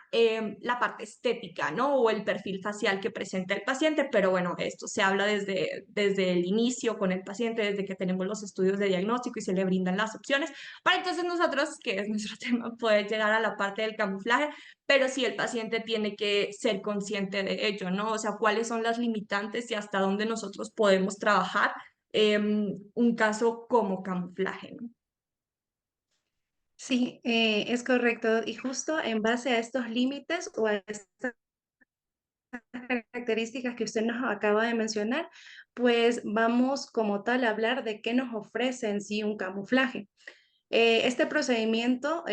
la parte estética, ¿no? O el perfil facial que presenta el paciente, pero bueno, esto se habla desde el inicio con el paciente, desde que tenemos los estudios de diagnóstico y se le brindan las opciones, para entonces nosotros, que es nuestro tema, poder llegar a la parte del camuflaje, pero sí el paciente tiene que ser consciente de ello, ¿no? O sea, cuáles son las limitantes y hasta dónde nosotros podemos trabajar un caso como camuflaje, ¿no? Sí, es correcto. Y justo en base a estos límites o a estas características que usted nos acaba de mencionar, pues vamos como tal a hablar de qué nos ofrece en sí un camuflaje. Este procedimiento,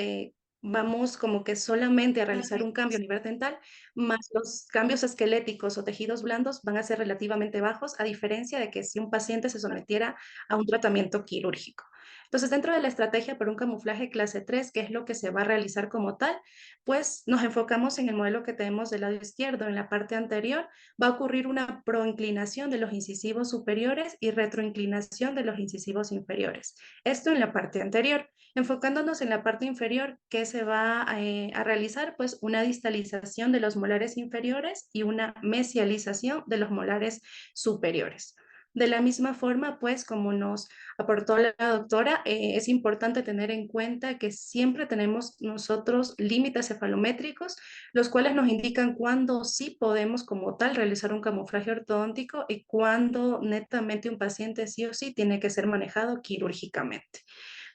vamos como que solamente a realizar un cambio a nivel dental, más los cambios esqueléticos o tejidos blandos van a ser relativamente bajos, a diferencia de que si un paciente se sometiera a un tratamiento quirúrgico. Entonces, dentro de la estrategia para un camuflaje clase 3, que es lo que se va a realizar como tal, pues nos enfocamos en el modelo que tenemos del lado izquierdo. En la parte anterior va a ocurrir una proinclinación de los incisivos superiores y retroinclinación de los incisivos inferiores. Esto en la parte anterior. Enfocándonos en la parte inferior, ¿qué se va a realizar? Pues una distalización de los molares inferiores y una mesialización de los molares superiores. De la misma forma, pues como nos aportó la doctora, es importante tener en cuenta que siempre tenemos nosotros límites cefalométricos, los cuales nos indican cuándo sí podemos como tal realizar un camuflaje ortodóntico y cuándo netamente un paciente sí o sí tiene que ser manejado quirúrgicamente.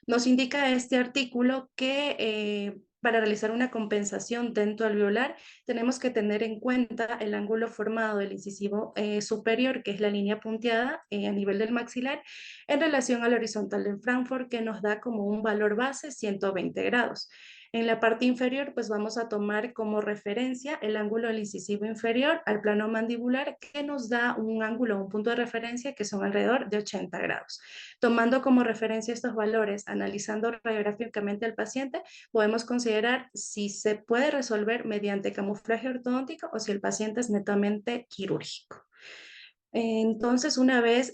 Nos indica este artículo que para realizar una compensación dentoalveolar tenemos que tener en cuenta el ángulo formado del incisivo superior, que es la línea punteada a nivel del maxilar, en relación al horizontal de Frankfurt, que nos da como un valor base 120 grados. En la parte inferior, pues vamos a tomar como referencia el ángulo del incisivo inferior al plano mandibular, que nos da un ángulo, un punto de referencia que son alrededor de 80 grados. Tomando como referencia estos valores, analizando radiográficamente al paciente, podemos considerar si se puede resolver mediante camuflaje ortodóntico o si el paciente es netamente quirúrgico. Entonces, una vez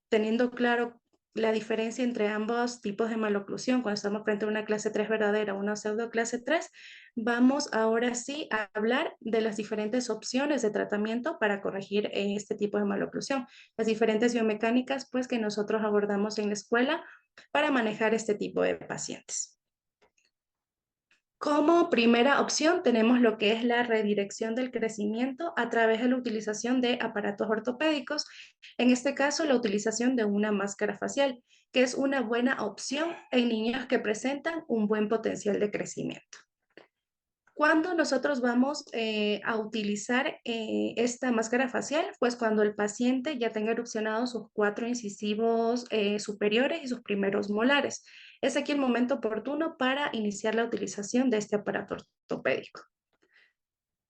teniendo claro la diferencia entre ambos tipos de maloclusión, cuando estamos frente a una clase 3 verdadera o una pseudo clase 3, vamos ahora sí a hablar de las diferentes opciones de tratamiento para corregir este tipo de maloclusión, las diferentes biomecánicas pues, que nosotros abordamos en la escuela para manejar este tipo de pacientes. Como primera opción tenemos lo que es la redirección del crecimiento a través de la utilización de aparatos ortopédicos, en este caso la utilización de una máscara facial, que es una buena opción en niños que presentan un buen potencial de crecimiento. ¿Cuándo nosotros vamos a utilizar esta máscara facial? Pues cuando el paciente ya tenga erupcionados sus 4 incisivos superiores y sus primeros molares. Es aquí el momento oportuno para iniciar la utilización de este aparato ortopédico.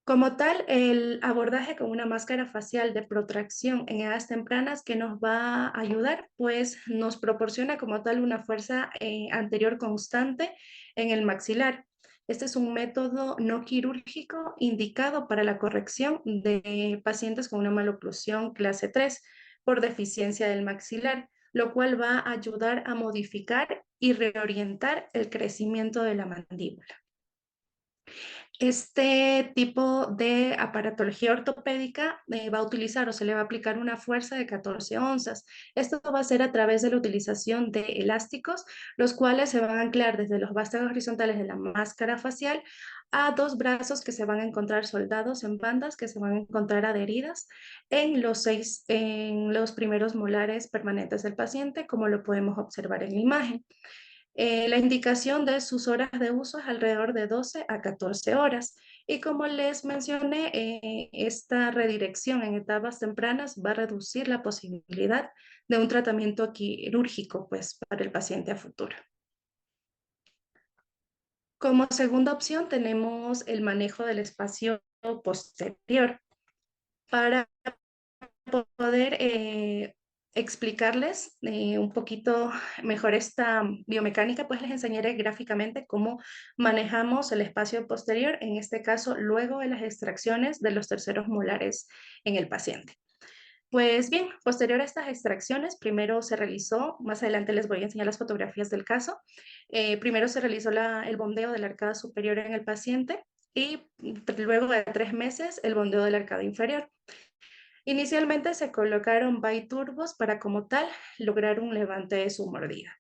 Como tal, el abordaje con una máscara facial de protracción en edades tempranas que nos va a ayudar, pues nos proporciona como tal una fuerza anterior constante en el maxilar. Este es un método no quirúrgico indicado para la corrección de pacientes con una maloclusión clase 3 por deficiencia del maxilar, lo cual va a ayudar a modificar y reorientar el crecimiento de la mandíbula. Este tipo de aparatología ortopédica va a utilizar o se le va a aplicar una fuerza de 14 onzas. Esto va a ser a través de la utilización de elásticos, los cuales se van a anclar desde los vástagos horizontales de la máscara facial a 2 brazos que se van a encontrar soldados en bandas, que se van a encontrar adheridas en los primeros molares permanentes del paciente, como lo podemos observar en la imagen. La indicación de sus horas de uso es alrededor de 12 a 14 horas. Y como les mencioné, esta redirección en etapas tempranas va a reducir la posibilidad de un tratamiento quirúrgico, pues, para el paciente a futuro. Como segunda opción tenemos el manejo del espacio posterior. Para poder explicarles un poquito mejor esta biomecánica, pues les enseñaré gráficamente cómo manejamos el espacio posterior, en este caso luego de las extracciones de los terceros molares en el paciente. Pues bien, posterior a estas extracciones, primero se realizó, más adelante les voy a enseñar las fotografías del caso, primero se realizó el bondeo de la arcada superior en el paciente y luego de 3 meses el bondeo de la arcada inferior. Inicialmente se colocaron biturbos para como tal lograr un levante de su mordida.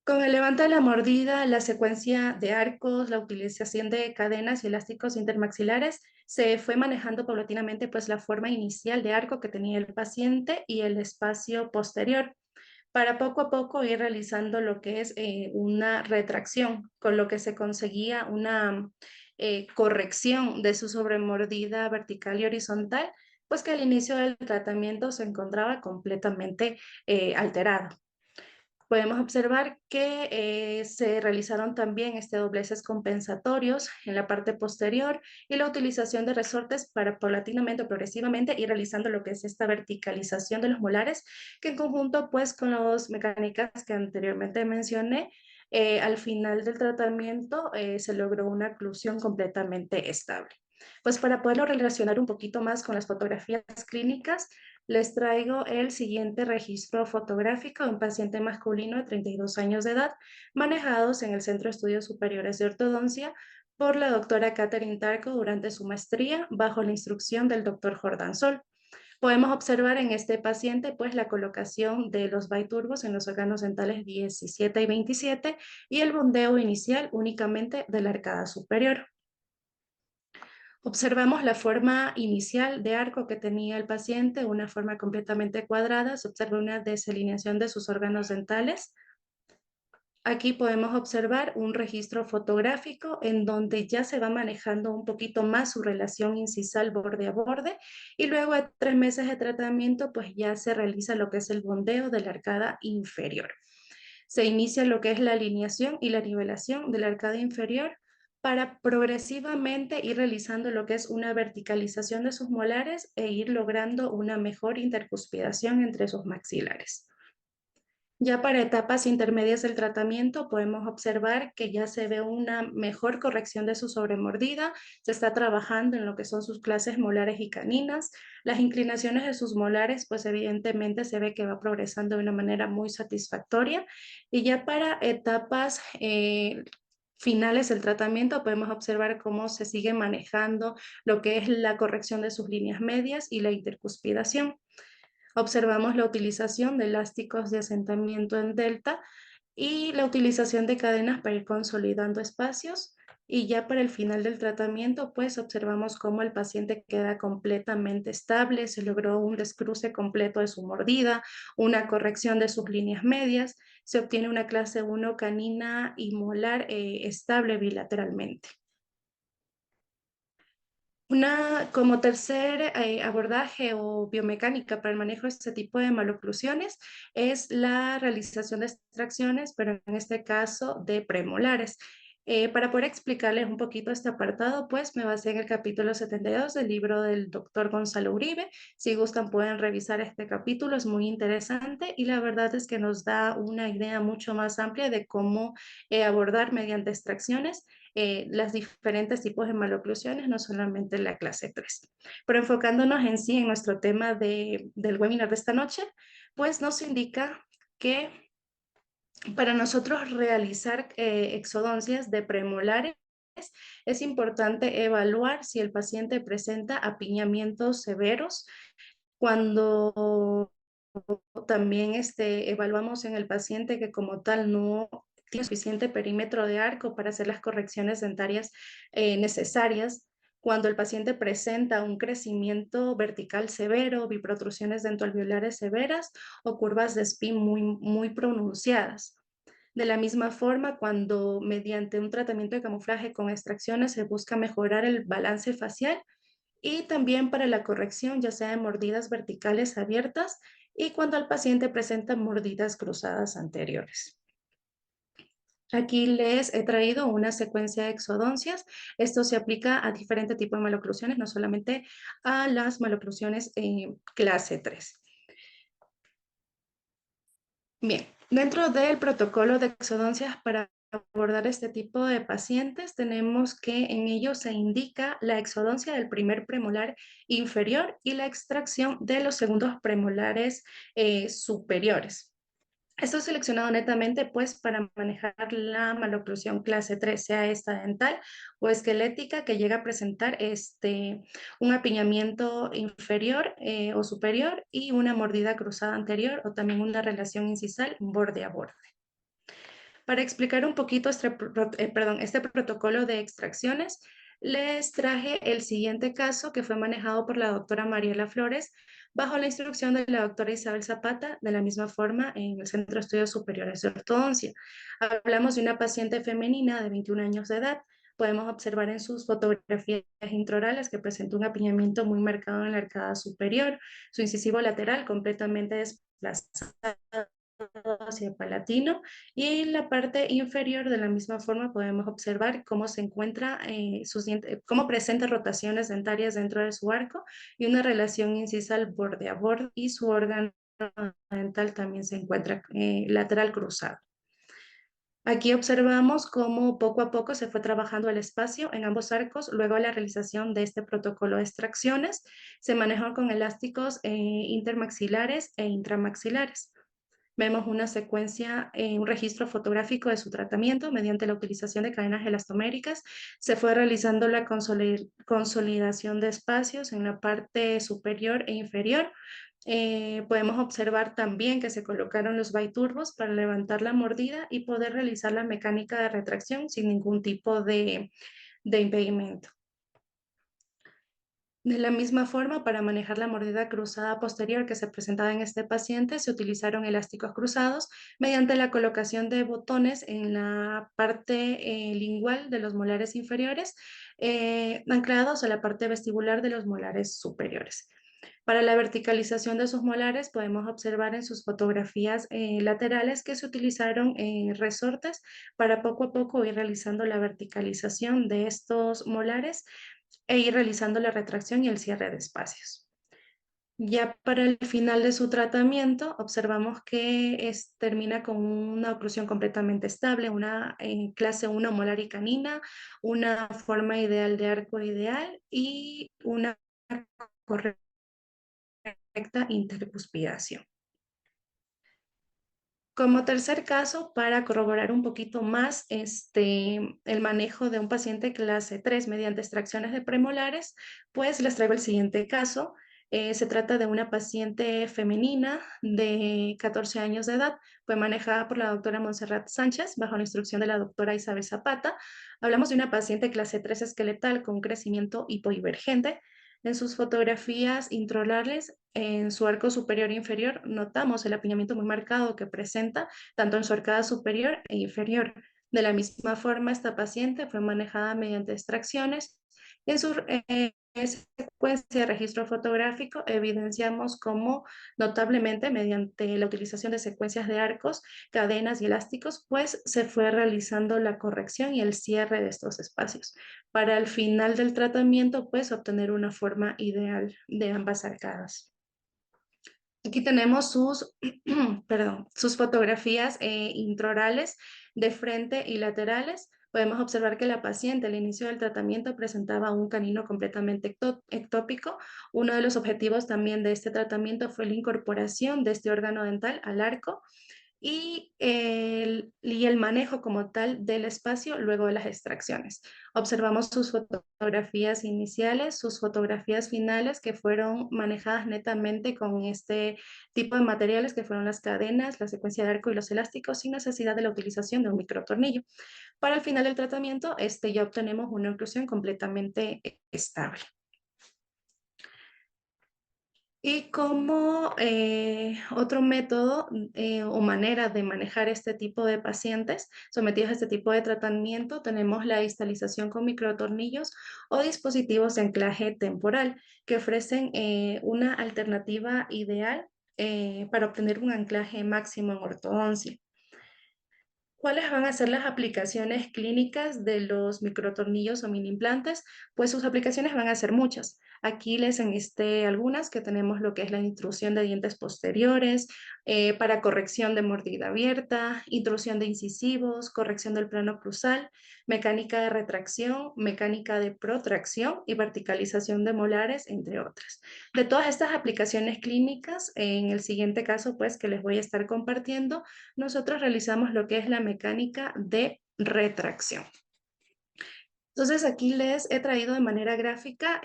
Con el levante de la mordida, la secuencia de arcos, la utilización de cadenas y elásticos intermaxilares, se fue manejando paulatinamente pues la forma inicial de arco que tenía el paciente y el espacio posterior, para poco a poco ir realizando lo que es una retracción, con lo que se conseguía una corrección de su sobremordida vertical y horizontal, pues que al inicio del tratamiento se encontraba completamente alterado. Podemos observar que se realizaron también dobleces compensatorios en la parte posterior y la utilización de resortes para paulatinamente o progresivamente ir realizando lo que es esta verticalización de los molares, que en conjunto pues con las mecánicas que anteriormente mencioné, al final del tratamiento se logró una oclusión completamente estable. Pues para poderlo relacionar un poquito más con las fotografías clínicas, les traigo el siguiente registro fotográfico de un paciente masculino de 32 años de edad, manejados en el Centro de Estudios Superiores de Ortodoncia por la doctora Catherine Tarco durante su maestría, bajo la instrucción del doctor Jordán Sol. Podemos observar en este paciente pues la colocación de los biturbos en los órganos dentales 17 y 27 y el bondeo inicial únicamente de la arcada superior. Observamos la forma inicial de arco que tenía el paciente, una forma completamente cuadrada. Se observa una desalineación de sus órganos dentales. Aquí podemos observar un registro fotográfico en donde ya se va manejando un poquito más su relación incisal borde a borde y luego de 3 meses de tratamiento pues ya se realiza lo que es el bondeo de la arcada inferior. Se inicia lo que es la alineación y la nivelación de la arcada inferior para progresivamente ir realizando lo que es una verticalización de sus molares e ir logrando una mejor intercuspidación entre sus maxilares. Ya para etapas intermedias del tratamiento podemos observar que ya se ve una mejor corrección de su sobremordida, se está trabajando en lo que son sus clases molares y caninas, las inclinaciones de sus molares pues evidentemente se ve que va progresando de una manera muy satisfactoria y ya para etapas finales del tratamiento podemos observar cómo se sigue manejando lo que es la corrección de sus líneas medias y la intercuspidación. Observamos la utilización de elásticos de asentamiento en delta y la utilización de cadenas para ir consolidando espacios Y ya para el final del tratamiento, pues observamos cómo el paciente queda completamente estable, se logró un descruce completo de su mordida, una corrección de sus líneas medias, se obtiene una clase 1 canina y molar estable bilateralmente. Como tercer abordaje o biomecánica para el manejo de este tipo de maloclusiones es la realización de extracciones, pero en este caso de premolares. Para poder explicarles un poquito este apartado, pues me basé en el capítulo 72 del libro del doctor Gonzalo Uribe. Si gustan pueden revisar este capítulo, es muy interesante y la verdad es que nos da una idea mucho más amplia de cómo abordar mediante extracciones las diferentes tipos de maloclusiones, no solamente la clase 3. Pero enfocándonos en sí en nuestro tema del webinar de esta noche, pues nos indica que para nosotros realizar exodoncias de premolares, es importante evaluar si el paciente presenta apiñamientos severos. Cuando también evaluamos en el paciente que como tal no tiene suficiente perímetro de arco para hacer las correcciones dentarias necesarias. Cuando el paciente presenta un crecimiento vertical severo, biprotrusiones dentoalveolares severas o curvas de Spin muy pronunciadas. De la misma forma, cuando mediante un tratamiento de camuflaje con extracciones se busca mejorar el balance facial, y también para la corrección, ya sea de mordidas verticales abiertas y cuando el paciente presenta mordidas cruzadas anteriores. Aquí les he traído una secuencia de exodoncias. Esto se aplica a diferentes tipos de maloclusiones, no solamente a las maloclusiones clase 3. Bien, dentro del protocolo de exodoncias para abordar este tipo de pacientes, tenemos que en ello se indica la exodoncia del primer premolar inferior y la extracción de los segundos premolares superiores. Esto es seleccionado netamente pues para manejar la maloclusión clase 3, sea esta dental o esquelética que llega a presentar un apiñamiento inferior o superior y una mordida cruzada anterior o también una relación incisal borde a borde. Para explicar un poquito este protocolo de extracciones, les traje el siguiente caso que fue manejado por la doctora Mariela Flores bajo la instrucción de la doctora Isabel Zapata, de la misma forma en el Centro de Estudios Superiores de Ortodoncia. Hablamos de una paciente femenina de 21 años de edad. Podemos observar en sus fotografías intraorales que presenta un apiñamiento muy marcado en la arcada superior, su incisivo lateral completamente desplazado hacia el palatino y en la parte inferior de la misma forma podemos observar cómo se encuentra cómo presenta rotaciones dentarias dentro de su arco y una relación incisal borde a borde y su órgano dental también se encuentra lateral cruzado. Aquí observamos cómo poco a poco se fue trabajando el espacio en ambos arcos. Luego de la realización de este protocolo de extracciones, se manejó con elásticos intermaxilares e intramaxilares. Vemos una secuencia, un registro fotográfico de su tratamiento mediante la utilización de cadenas elastoméricas. Se fue realizando la consolidación de espacios en la parte superior e inferior. Podemos observar también que se colocaron los biturbos para levantar la mordida y poder realizar la mecánica de retracción sin ningún tipo de impedimento. De la misma forma, para manejar la mordida cruzada posterior que se presentaba en este paciente, se utilizaron elásticos cruzados mediante la colocación de botones en la parte lingual de los molares inferiores, anclados a la parte vestibular de los molares superiores. Para la verticalización de sus molares podemos observar en sus fotografías laterales que se utilizaron resortes para poco a poco ir realizando la verticalización de estos molares e ir realizando la retracción y el cierre de espacios. Ya para el final de su tratamiento, observamos que termina con una oclusión completamente estable, una clase 1 molar y canina, una forma ideal de arco ideal y una correcta intercuspidación. Como tercer caso, para corroborar un poquito más el manejo de un paciente clase 3 mediante extracciones de premolares, pues les traigo el siguiente caso. Se trata de una paciente femenina de 14 años de edad. Fue manejada por la doctora Montserrat Sánchez bajo la instrucción de la doctora Isabel Zapata. Hablamos de una paciente clase 3 esqueletal con crecimiento hipoivergente. En sus fotografías intraorales, en su arco superior e inferior, notamos el apiñamiento muy marcado que presenta tanto en su arcada superior e inferior. De la misma forma, esta paciente fue manejada mediante extracciones. En su secuencia de registro fotográfico evidenciamos cómo notablemente mediante la utilización de secuencias de arcos, cadenas y elásticos, pues se fue realizando la corrección y el cierre de estos espacios para al final del tratamiento pues obtener una forma ideal de ambas arcadas. Aquí tenemos sus, perdón, sus fotografías intraorales de frente y laterales. Podemos observar que la paciente al inicio del tratamiento presentaba un canino completamente ectópico. Uno de los objetivos también de este tratamiento fue la incorporación de este órgano dental al arco y el manejo como tal del espacio luego de las extracciones. Observamos sus fotografías iniciales, sus fotografías finales que fueron manejadas netamente con este tipo de materiales que fueron las cadenas, la secuencia de arco y los elásticos sin necesidad de la utilización de un microtornillo. Para el final del tratamiento ya obtenemos una oclusión completamente estable. Y como otro método o manera de manejar este tipo de pacientes sometidos a este tipo de tratamiento, tenemos la distalización con microtornillos o dispositivos de anclaje temporal que ofrecen una alternativa ideal para obtener un anclaje máximo en ortodoncia. ¿Cuáles van a ser las aplicaciones clínicas de los microtornillos o mini implantes? Pues sus aplicaciones van a ser muchas. Aquí les enlisté algunas que tenemos lo que es la intrusión de dientes posteriores, para corrección de mordida abierta, intrusión de incisivos, corrección del plano cruzal, mecánica de retracción, mecánica de protracción y verticalización de molares, entre otras. De todas estas aplicaciones clínicas, en el siguiente caso pues que les voy a estar compartiendo, nosotros realizamos lo que es la mecánica de retracción. Entonces aquí les he traído de manera gráfica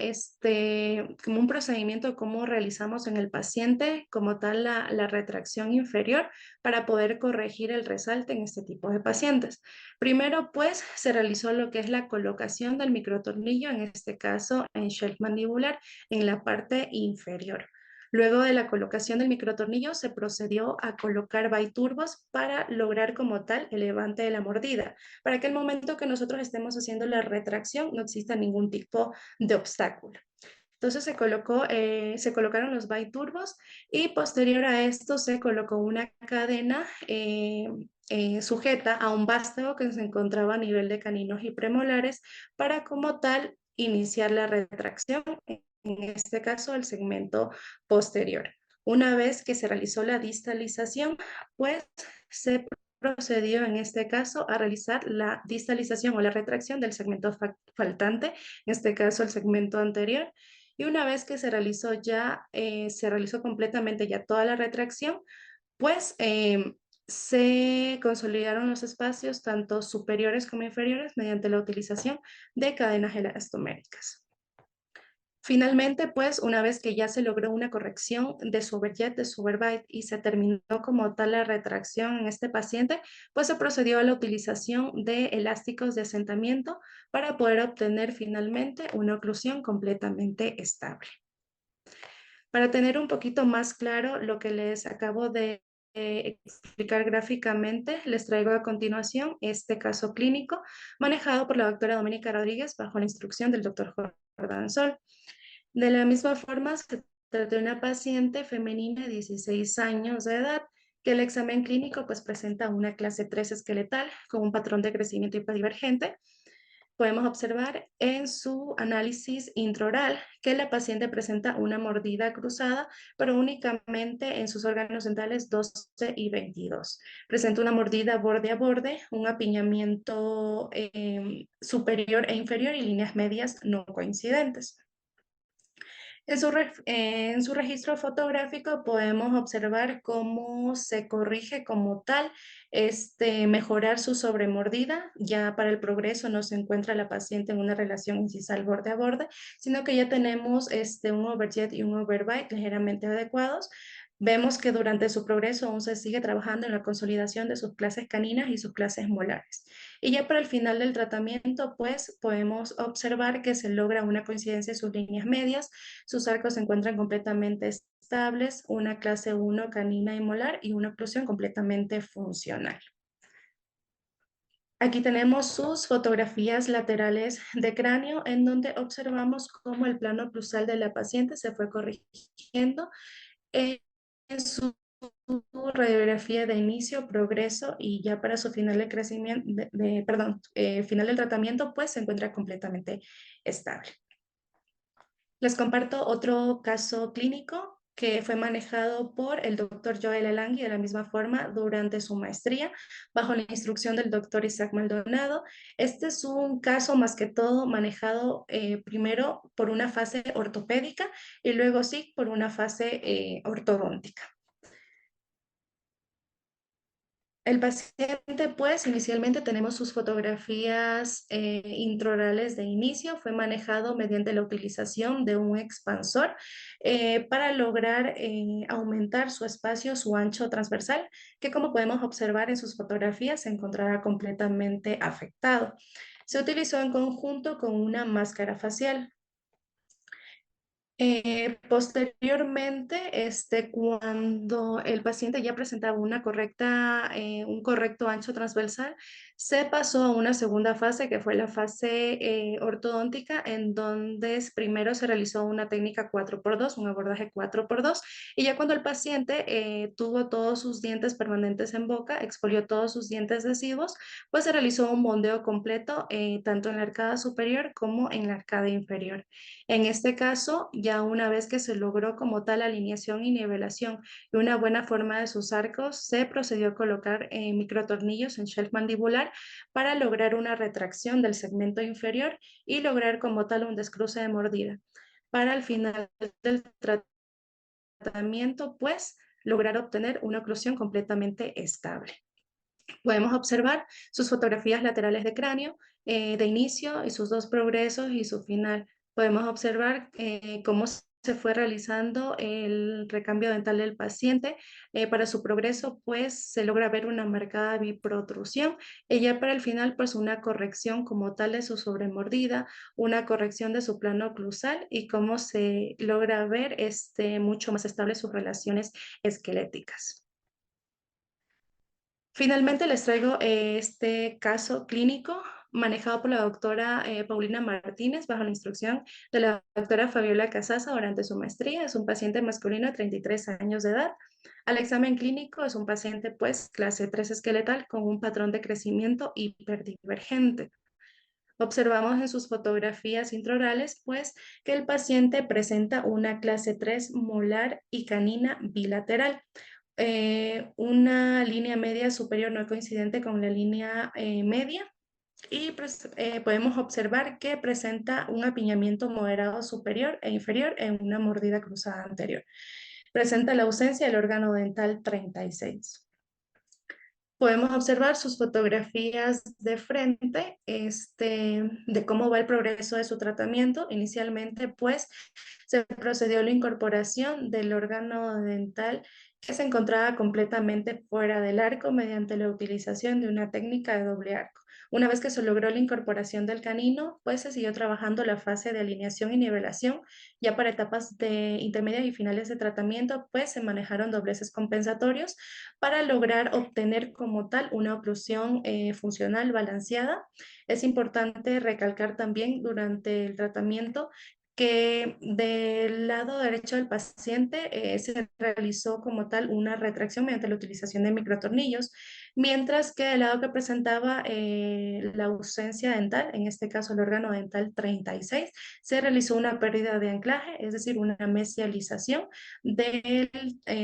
como un procedimiento de cómo realizamos en el paciente como tal la retracción inferior para poder corregir el resalte en este tipo de pacientes. Primero pues se realizó lo que es la colocación del microtornillo, en este caso en shelf mandibular en la parte inferior. Luego de la colocación del microtornillo se procedió a colocar biturbos para lograr como tal el levante de la mordida, para que el momento que nosotros estemos haciendo la retracción no exista ningún tipo de obstáculo. Entonces se colocaron los biturbos y posterior a esto se colocó una cadena sujeta a un vástago que se encontraba a nivel de caninos y premolares para como tal iniciar la retracción, en este caso el segmento posterior. Una vez que se realizó la distalización, pues se procedió en este caso a realizar la distalización o la retracción del segmento faltante, en este caso el segmento anterior. Y una vez que se realizó se realizó completamente ya toda la retracción, pues se consolidaron los espacios tanto superiores como inferiores mediante la utilización de cadenas elastoméricas. Finalmente, pues, una vez que ya se logró una corrección de su overjet, de su overbite y se terminó como tal la retracción en este paciente, pues se procedió a la utilización de elásticos de asentamiento para poder obtener finalmente una oclusión completamente estable. Para tener un poquito más claro lo que les acabo de explicar gráficamente, les traigo a continuación este caso clínico manejado por la doctora Doménica Rodríguez bajo la instrucción del doctor Jordán Sol. De la misma forma, se trata de una paciente femenina de 16 años de edad que el examen clínico pues, presenta una clase 3 esqueletal con un patrón de crecimiento hiperdivergente. Podemos observar en su análisis intraoral que la paciente presenta una mordida cruzada, pero únicamente en sus órganos dentales 12 y 22. Presenta una mordida borde a borde, un apiñamiento superior e inferior y líneas medias no coincidentes. En su registro fotográfico podemos observar cómo se corrige como tal, mejorar su sobremordida. Ya para el progreso no se encuentra la paciente en una relación incisal borde a borde, sino que ya tenemos un overjet y un overbite ligeramente adecuados. Vemos que durante su progreso aún se sigue trabajando en la consolidación de sus clases caninas y sus clases molares. Y ya para el final del tratamiento, pues podemos observar que se logra una coincidencia en sus líneas medias, sus arcos se encuentran completamente estables, una clase 1 canina y molar y una oclusión completamente funcional. Aquí tenemos sus fotografías laterales de cráneo en donde observamos cómo el plano oclusal de la paciente se fue corrigiendo en su radiografía de inicio, progreso y ya para su final de crecimiento, final del tratamiento, pues se encuentra completamente estable. Les comparto otro caso clínico que fue manejado por el doctor Joel Elangui de la misma forma durante su maestría, bajo la instrucción del doctor Isaac Maldonado. Este es un caso más que todo manejado primero por una fase ortopédica y luego sí por una fase ortodóntica. El paciente, pues, inicialmente tenemos sus fotografías intraorales de inicio. Fue manejado mediante la utilización de un expansor para lograr aumentar su espacio, su ancho transversal, que como podemos observar en sus fotografías se encontrará completamente afectado. Se utilizó en conjunto con una máscara facial. Posteriormente, cuando el paciente ya presentaba un correcto ancho transversal, se pasó a una segunda fase que fue la fase ortodóntica, en donde primero se realizó una técnica 4x2, un abordaje 4x2, y ya cuando el paciente tuvo todos sus dientes permanentes en boca, expolió todos sus dientes deciduos, pues se realizó un bondeo completo, tanto en la arcada superior como en la arcada inferior. En este caso, ya una vez que se logró como tal alineación y nivelación y una buena forma de sus arcos, se procedió a colocar microtornillos en shelf mandibular para lograr una retracción del segmento inferior y lograr como tal un descruce de mordida. Para el final del tratamiento, pues, lograr obtener una oclusión completamente estable. Podemos observar sus fotografías laterales de cráneo de inicio y sus dos progresos y su final. Podemos observar cómo se fue realizando el recambio dental del paciente. Para su progreso, pues, se logra ver una marcada biprotrusión y ya para el final, pues, una corrección como tal de su sobremordida, una corrección de su plano oclusal y cómo se logra ver mucho más estable sus relaciones esqueléticas. Finalmente les traigo este caso clínico manejado por la doctora Paulina Martínez bajo la instrucción de la doctora Fabiola Casasa durante su maestría. Es un paciente masculino de 33 años de edad. Al examen clínico es un paciente pues clase 3 esqueletal con un patrón de crecimiento hiperdivergente. Observamos en sus fotografías intraorales pues que el paciente presenta una clase 3 molar y canina bilateral. Una línea media superior no coincidente con la línea media y podemos observar que presenta un apiñamiento moderado superior e inferior en una mordida cruzada anterior. Presenta la ausencia del órgano dental 36. Podemos observar sus fotografías de frente, de cómo va el progreso de su tratamiento. Inicialmente, pues, se procedió a la incorporación del órgano dental que se encontraba completamente fuera del arco mediante la utilización de una técnica de doble arco. Una vez que se logró la incorporación del canino, pues se siguió trabajando la fase de alineación y nivelación. Ya para etapas de intermedias y finales de tratamiento, pues se manejaron dobleces compensatorios para lograr obtener como tal una oclusión funcional balanceada. Es importante recalcar también durante el tratamiento que del lado derecho del paciente se realizó como tal una retracción mediante la utilización de microtornillos, mientras que el lado que presentaba la ausencia dental, en este caso el órgano dental 36, se realizó una pérdida de anclaje, es decir, una mesialización del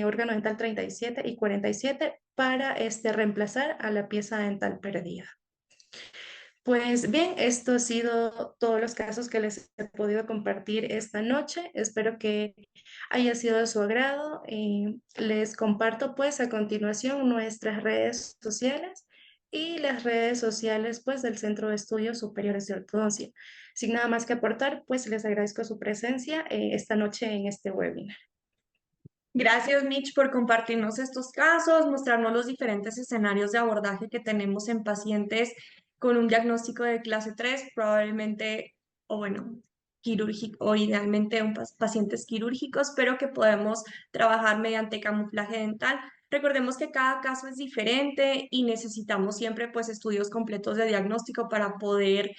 órgano dental 37 y 47 para reemplazar a la pieza dental perdida. Pues bien, esto ha sido todos los casos que les he podido compartir esta noche. Espero que haya sido de su agrado. Les comparto pues a continuación nuestras redes sociales y las redes sociales pues del Centro de Estudios Superiores de Ortodoncia. Sin nada más que aportar, pues les agradezco su presencia esta noche en este webinar. Gracias, Mitch, por compartirnos estos casos, mostrarnos los diferentes escenarios de abordaje que tenemos en pacientes con un diagnóstico de clase 3, probablemente, o bueno, quirúrgico, o idealmente pacientes quirúrgicos, pero que podemos trabajar mediante camuflaje dental. Recordemos que cada caso es diferente y necesitamos siempre pues estudios completos de diagnóstico para poder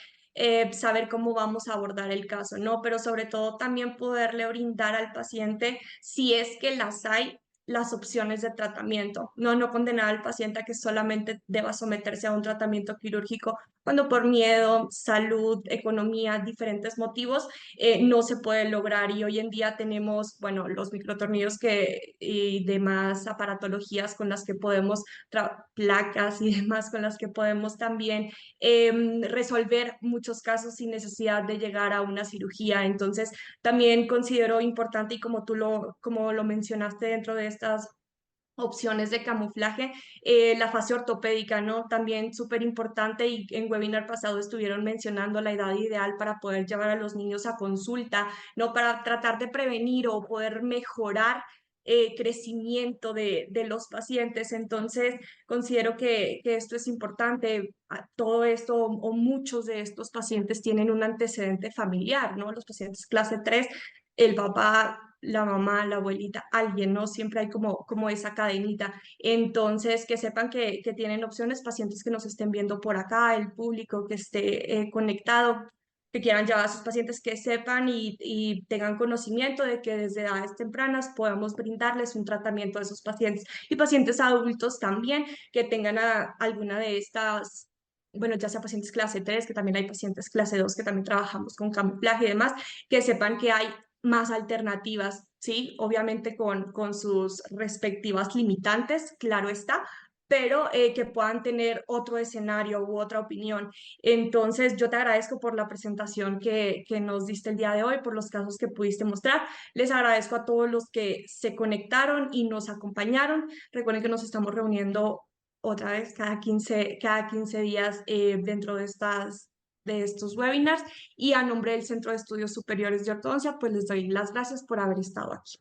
saber cómo vamos a abordar el caso, ¿no? Pero sobre todo también poderle brindar al paciente, si es que las hay, las opciones de tratamiento, no condenar al paciente a que solamente deba someterse a un tratamiento quirúrgico cuando por miedo, salud, economía, diferentes motivos, no se puede lograr. Y hoy en día tenemos, bueno, los microtornillos y demás aparatologías con las que podemos, placas y demás con las que podemos también resolver muchos casos sin necesidad de llegar a una cirugía. Entonces, también considero importante, y como lo mencionaste dentro de estas opciones de camuflaje, la fase ortopédica, ¿no? También súper importante, y en webinar pasado estuvieron mencionando la edad ideal para poder llevar a los niños a consulta, ¿no? Para tratar de prevenir o poder mejorar crecimiento de los pacientes. Entonces, considero que esto es importante. Todo esto o muchos de estos pacientes tienen un antecedente familiar, ¿no? Los pacientes clase 3, el papá, la mamá, la abuelita, alguien, ¿no? Siempre hay como esa cadenita. Entonces, que sepan que tienen opciones, pacientes que nos estén viendo por acá, el público que esté conectado, que quieran llevar a sus pacientes, que sepan y tengan conocimiento de que desde edades tempranas podemos brindarles un tratamiento a esos pacientes, y pacientes adultos también que tengan alguna de estas, bueno, ya sea pacientes clase 3, que también hay pacientes clase 2 que también trabajamos con camuflaje y demás, que sepan que hay más alternativas, ¿sí? Obviamente con sus respectivas limitantes, claro está, pero que puedan tener otro escenario u otra opinión. Entonces, yo te agradezco por la presentación que nos diste el día de hoy, por los casos que pudiste mostrar. Les agradezco a todos los que se conectaron y nos acompañaron. Recuerden que nos estamos reuniendo otra vez cada 15 días dentro de estos webinars, y a nombre del Centro de Estudios Superiores de Ortodoncia, pues les doy las gracias por haber estado aquí.